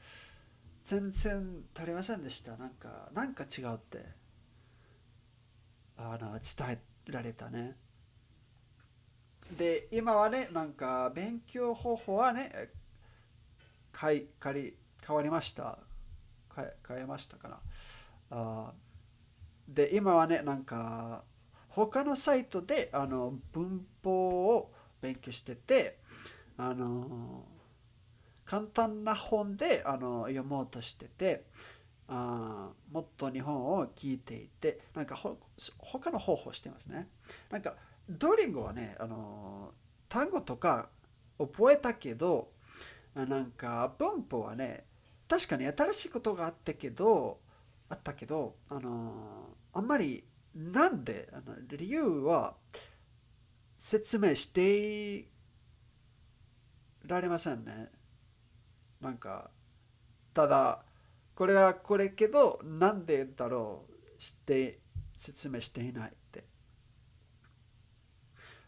全然足りませんでした。なんか違うって伝えられたね。で今はね、なんか勉強方法はね、かいかり変わりました。変えましたかな。あで今はね、なんか他のサイトで文法を勉強してて、あの簡単な本で読もうとしてて、もっと日本を聞いていて、なんか他の方法してますね。なんかドリンゴはね、単語とか覚えたけど、なんか文法はね、確かに新しいことがあったけど、あんまりなんで、理由は説明してられませんね。なんか、ただ、これはこれけど、なんでだろう説明していないって。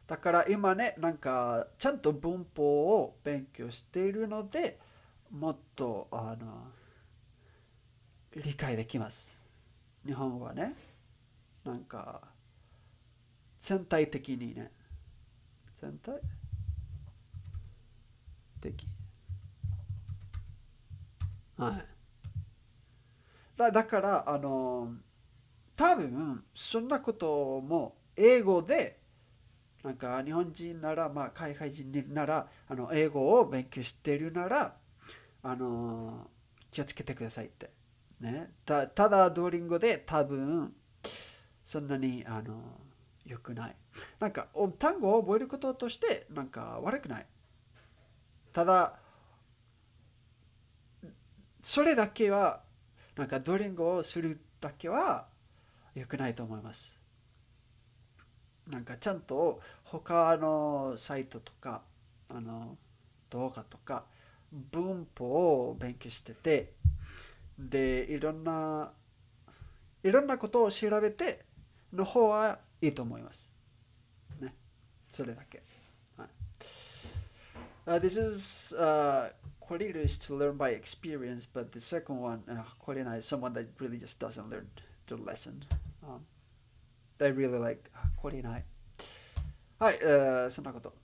だから今ね、なんか、ちゃんと文法を勉強しているので、もっと、理解できます。日本語はね、なんか、全体的にね、全体的。はい。だから多分そんなことも英語で、なんか日本人なら、まあ海外人なら英語を勉強しているなら、あの気をつけてくださいって。ね。ただドーリンゴで多分そんなに良くない。なんか単語を覚えることとしてなんか悪くない。ただそれだけは、なんかドリングをするだけは良くないと思います。なんかちゃんと他のサイトとかあの動画とか文法を勉強してて、でいろんなことを調べての方はいいと思いますね。それだけ。はい。This is Korira is to learn by experience, but the second one, Korina, is someone that really just doesn't learn the lesson. Um, I really like Korina. はい、そんなこと。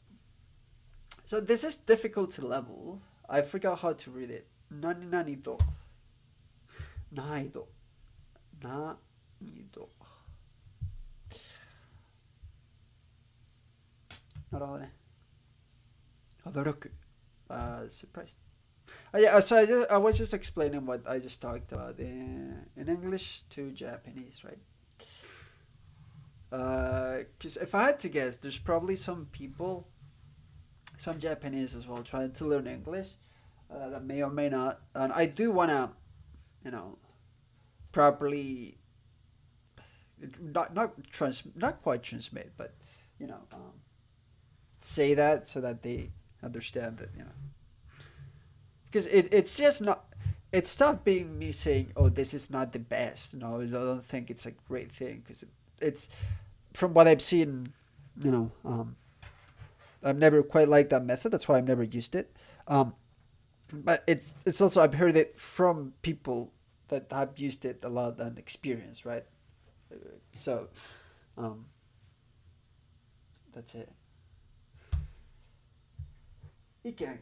So this is difficulty level. I forgot how to read it. 何々と難易度。難易度。なるほどね。驚く。Surprised. Yeah, so I was just explaining what I just talked about in English to Japanese, right? Because if I had to guess, there's probably some people, some Japanese as well, trying to learn English that may or may not. And I do want to, you know, properly, not quite transmit, but, you know, say that so that they understand that, you know. Because it's just not, it stopped being me saying, oh, this is not the best. No, I don't think it's a great thing because it's from what I've seen, you know, I've never quite liked that method. That's why I've never used it. But it's also I've heard it from people that have used it a lot and experience, right? So, um, that's it. 意見、はい。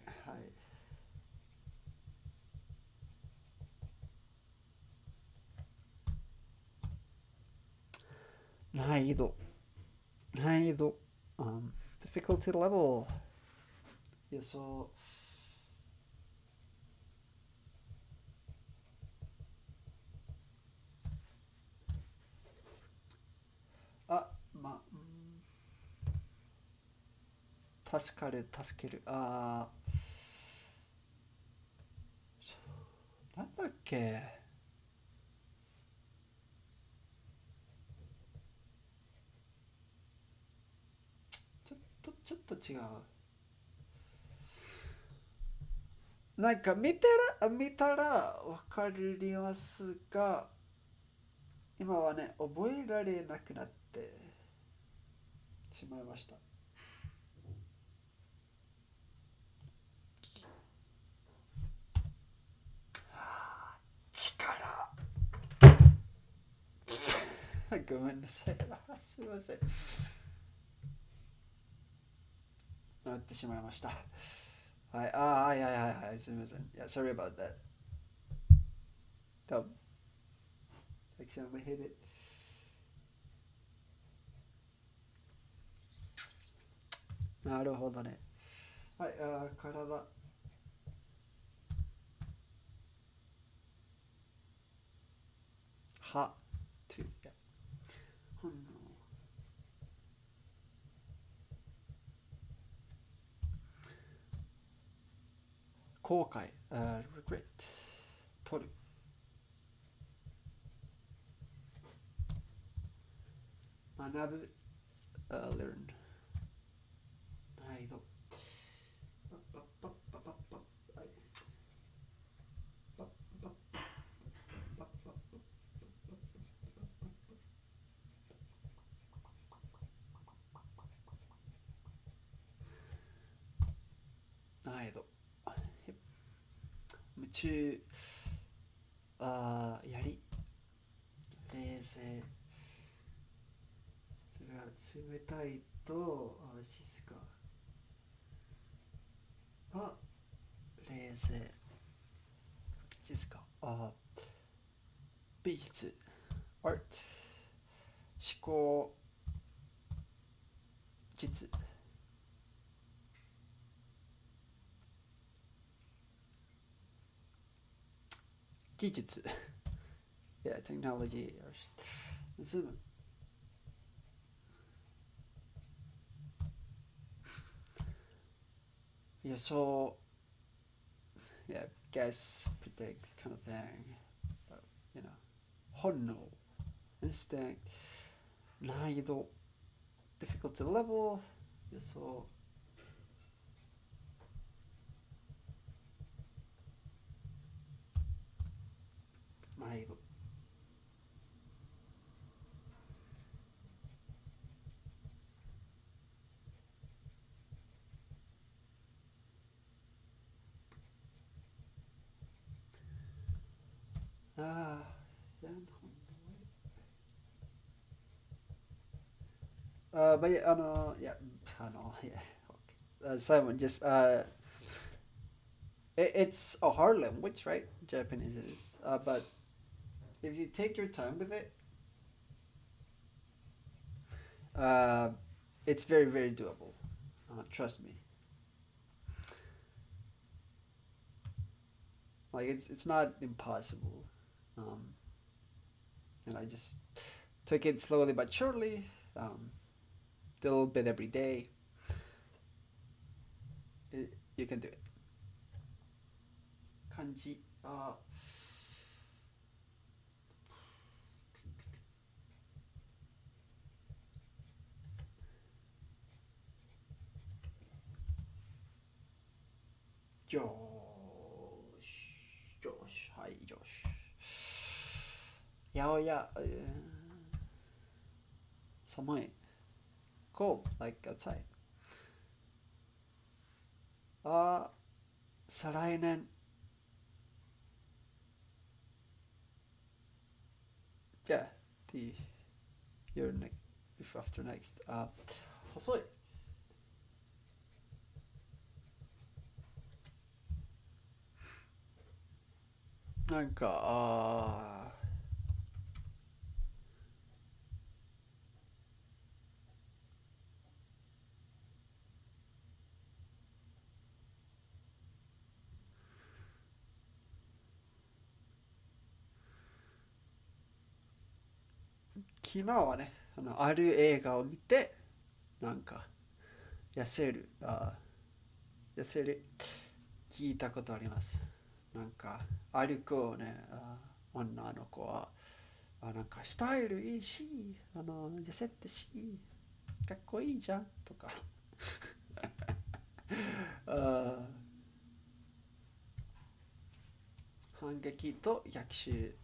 難易度、難易度、difficulty level 予想。あ、助かる、助ける。なんだっけ。ちょっと違う。なんか見たらわかりますが、今はね、覚えられなくなってしまいました。力。ごめんなさい。すいません。なってしまいました。はい、はい、すみません。Yeah, sorry about that. 多分、accidentally hit it. なるほどね。はい、体。歯。to, yeah. 本能。後悔、regret。取る。学ぶ、learn。難易度。難易度。夢中。やり。冷静。それは冷たいと静か。冷静。静か。美術。art。思考。実。技術。yeah, technology. ズーム。Yeah, so yeah, guess, predict kind of thing. But, you know, 本能 instinct 難易度 difficulty level 予想難易度 But yeah, yeah, yeah. Okay. Simon, just it's a hard language, right? Japanese it is. But if you take your time with it, uh, it's very very doable. Trust me. Like it's not impossible. Um, and I just took it slowly but surely. A little bit every day. You can do it. 漢字よーしよしはいよしやおや、寒い cold like outside 再来年 yeah the year next if after next 細いなんか昨日はねある映画を見てなんか痩せる痩せる聞いたことありますなんか歩くをね女の子はなんかスタイルいいし痩せてしかっこいいじゃんとかあ反撃と逆襲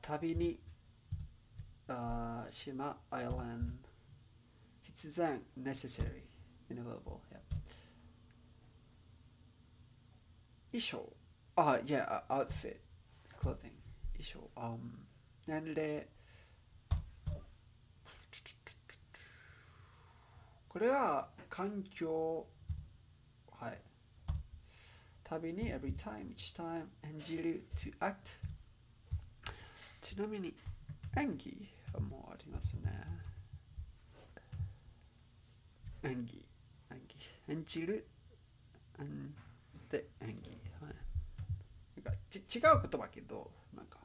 旅に島 island 必然 necessary inevitable yeah. 衣装yeah outfit clothing 衣装年齢これは環境はい旅に every time each time 演じる to act ちなみに演技もありますね演技演じるで演技はいなんか違う言葉けどなんか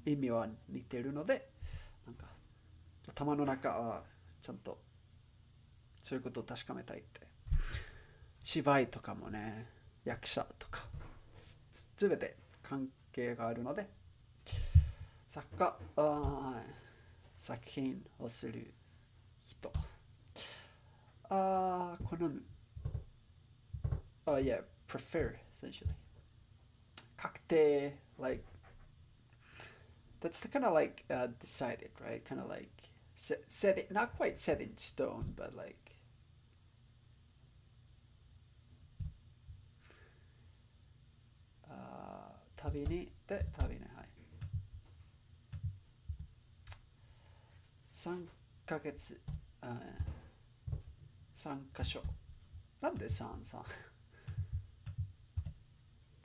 意味は似てるのでなんか頭の中はちゃんとそういうことを確かめたいって芝居とかもね役者とかすべて関係があるので作家作品をする人好むyeah prefer essentially 確定 like that's kind of like decided right kind of like set it not quite set in stone but like 旅にはい3ヶ月3箇所なんで3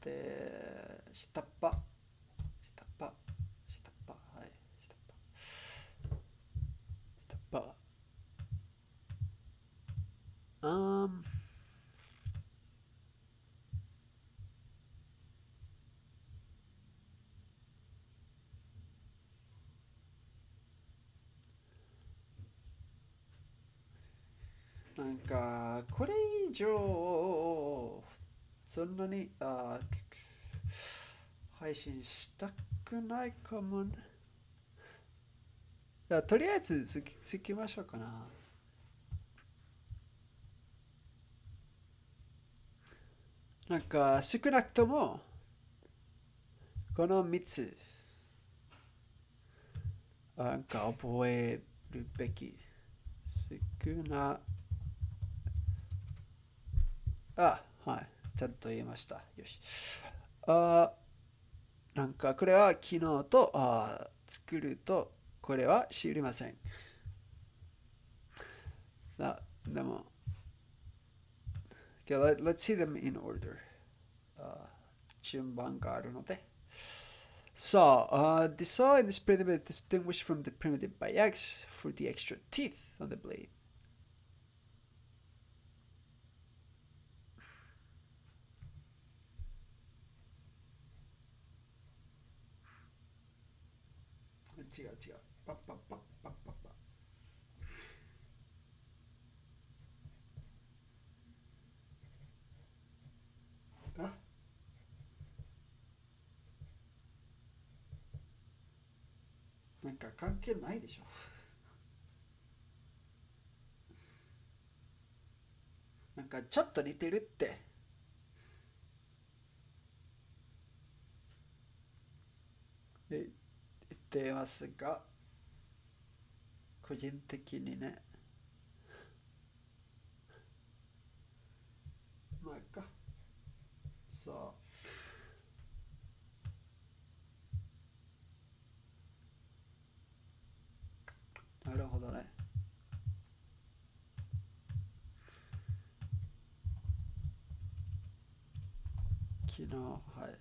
で下っ端はい下っ端なんかこれ以上そんなに配信したくないかもねとりあえずつきましょうかななんか少なくともこの3つなんか覚えるべき少なはいちゃんと言いましたよしなんかこれは昨日と作るとこれは知りませんでも、okay, let's see them in order. 順番があるので。So, the saw in this primitive is distinguished from the primitive by X for the extra teeth on the blade. 違う違う。パッパッパッパッパッパ。なんか関係ないでしょ。なんかちょっと似てるって言ってますが、個人的にね、まあいいか。そう。なるほどね。昨日、はい。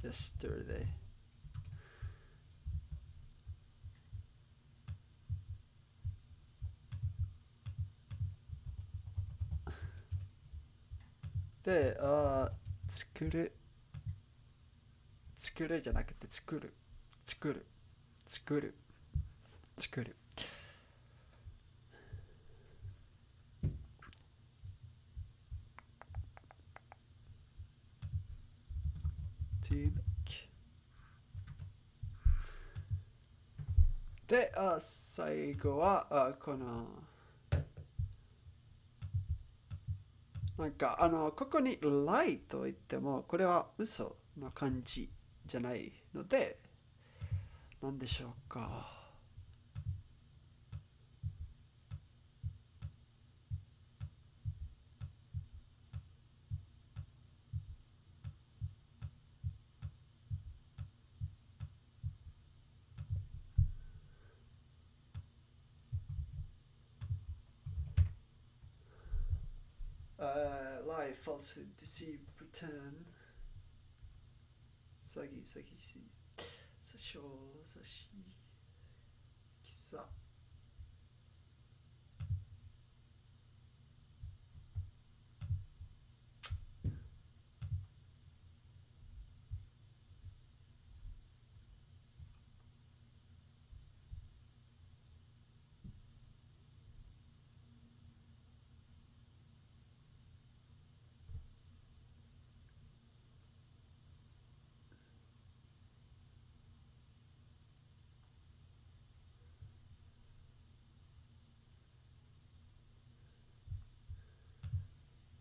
Yesterday。で、作る。作るじゃなくて作る。作る。作る。作る。to make。で、最後は、この、なんか、ここに lie と言っても、これは嘘の感じじゃないので、なんでしょうか。lie, falsehood, deceive, pretend, 詐欺、詐欺師、詐称、詐し、きさ。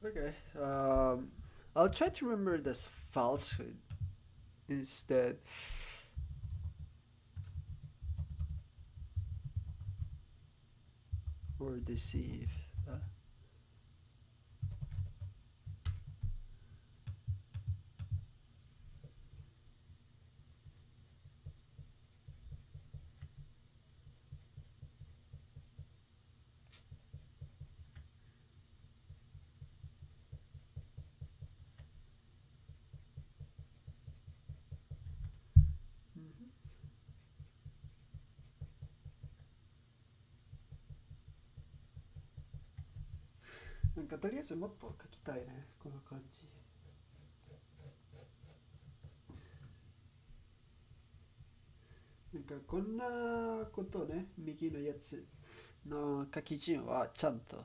Okay, I'll try to remember this falsehood instead. Or deceive. Mhm. なんかとりあえずもっと書きたいね、この感じ。なんかこんなことね、右のやつの書き順はちゃんと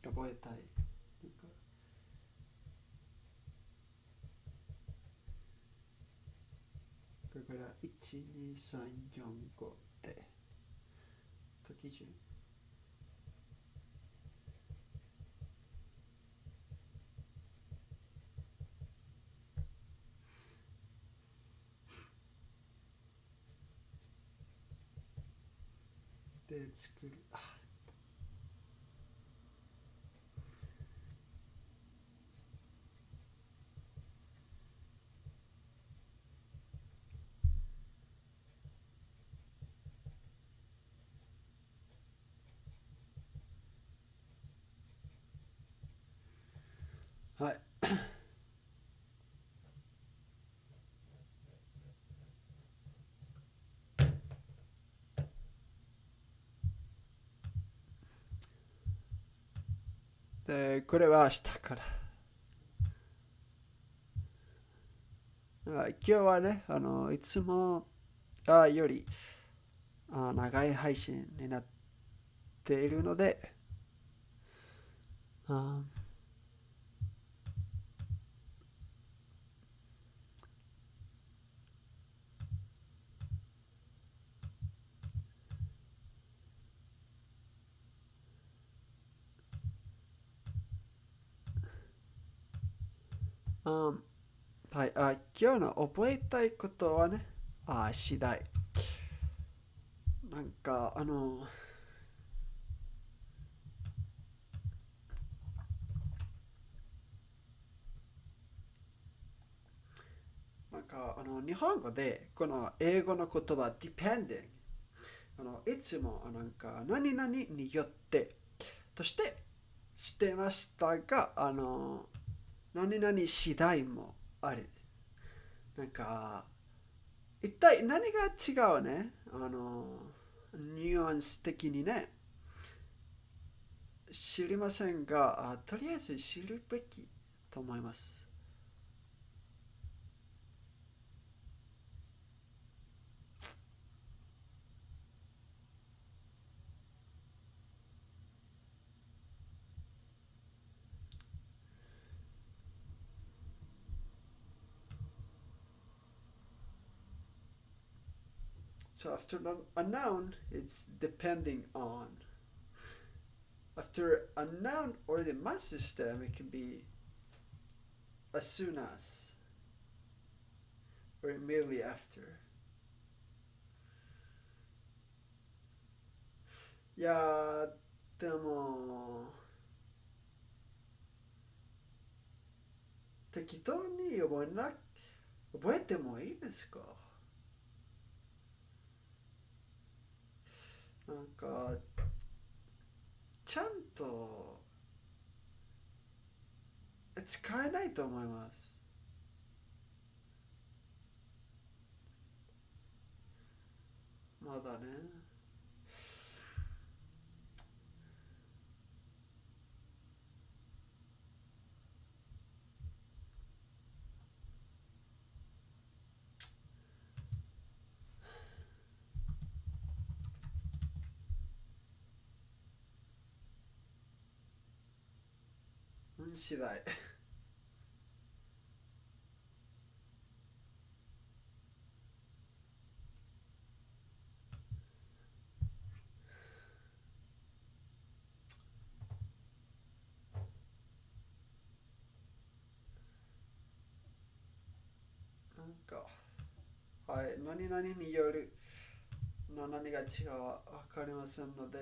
覚えたい。なんかこれから1、2、3、4、5って書き順。で作る。で、これは明日から。今日はね、いつもより長い配信になっているので、ああはい、今日の覚えたいことはね、次第。なんか、日本語で、この英語の言葉、depending。いつも、何々によって、としてしてましたが、何々次第もある。なんか、一体何が違うねニュアンス的にね、知りませんが、とりあえず知るべきと思います。So after a noun, it's depending on. After a noun or the man system, it can be as soon as or immediately after. いやー、でも、適当に覚えてもいいですか？なんか、ちゃんと使えないと思います。まだね。次第。なんか、はい、何々によるの何が違うかわかりませんので、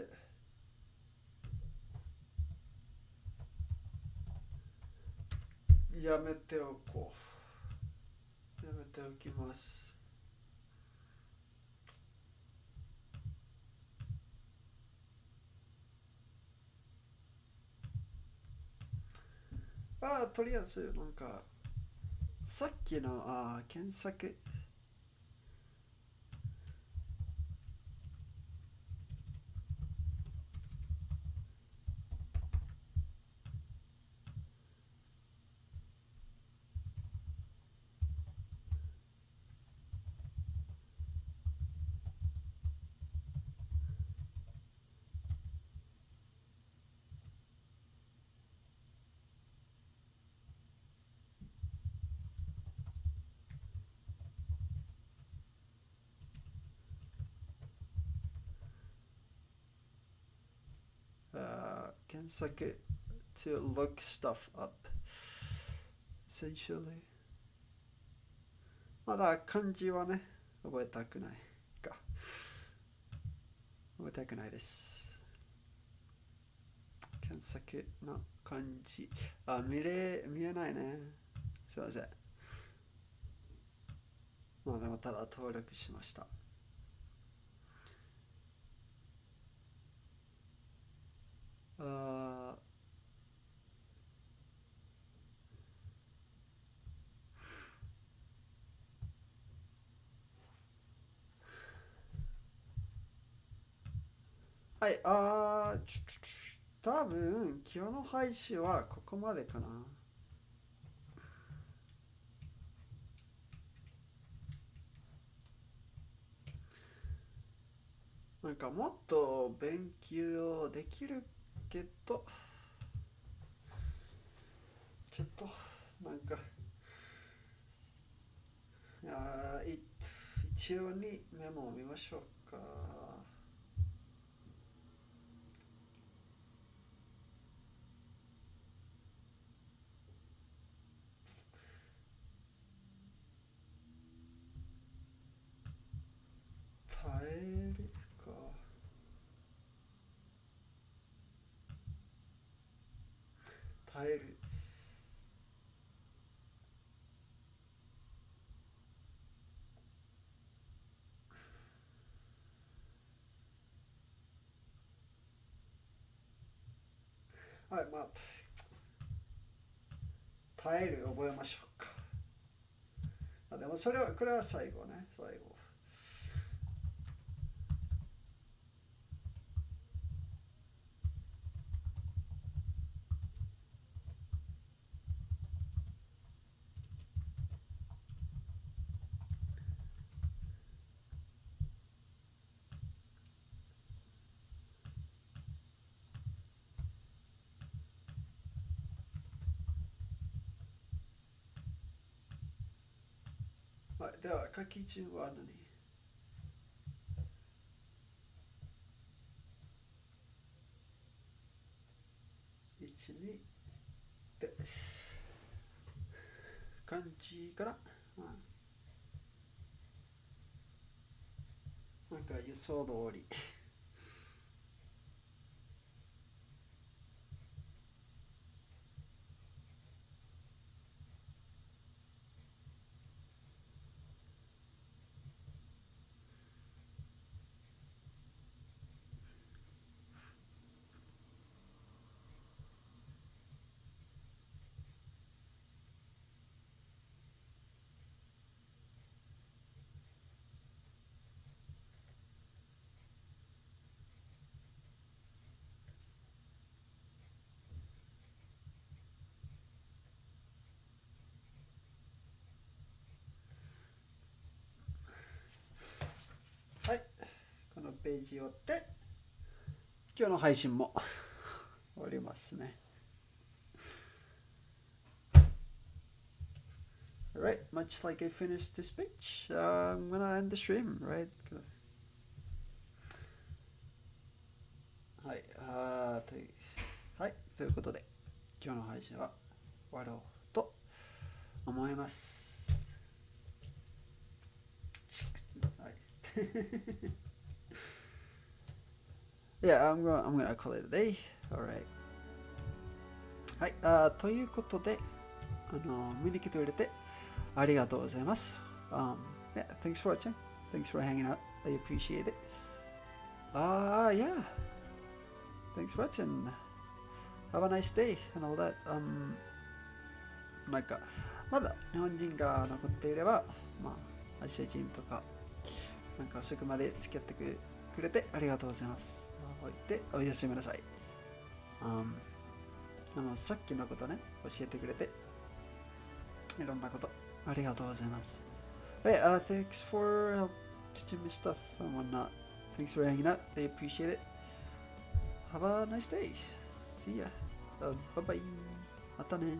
やめておこう。やめておきます。とりあえず、さっきの検索、検索 to look stuff up essentially まだ漢字はね覚えたくないか覚えたくないです検索の漢字見えないねすいませんまあでもただ登録しましたはい、多分今日の配信はここまでかな。なんかもっと勉強できるけど、ちょっとなんか、一応にメモを見ましょうか。耐えるか。耐える。はい、まあ、耐える覚えましょうか。でもこれは最後ね、最後。はい、では書き順は何？1、2で、漢字から、なんか予想通り。はい、このページを追って、今日の配信も終わりますね。Alright, much like I finished this speech, I'm gonna end the stream, right? はい、ということで、今日の配信は終わろうと思います。はい。Yeah, I'm gonna call it a day. Alright. はい、ということで、見に来てくれてありがとうございます。Yeah, thanks for watching. Thanks for hanging out. I appreciate it. Yeah. Thanks for watching. Have a nice day and all that. なんか、まだ日本人が残っていれば、まあ、アジア人とか、なんか遅くまで付き合ってくれてありがとうございます。おやすみなさい。さっきのことね、教えてくれて、いろんなことありがとうございます。Hey, thanks for teaching me stuff and whatnot. Thanks for hanging out. I appreciate it. Have a nice day. See ya. Bye bye. またね。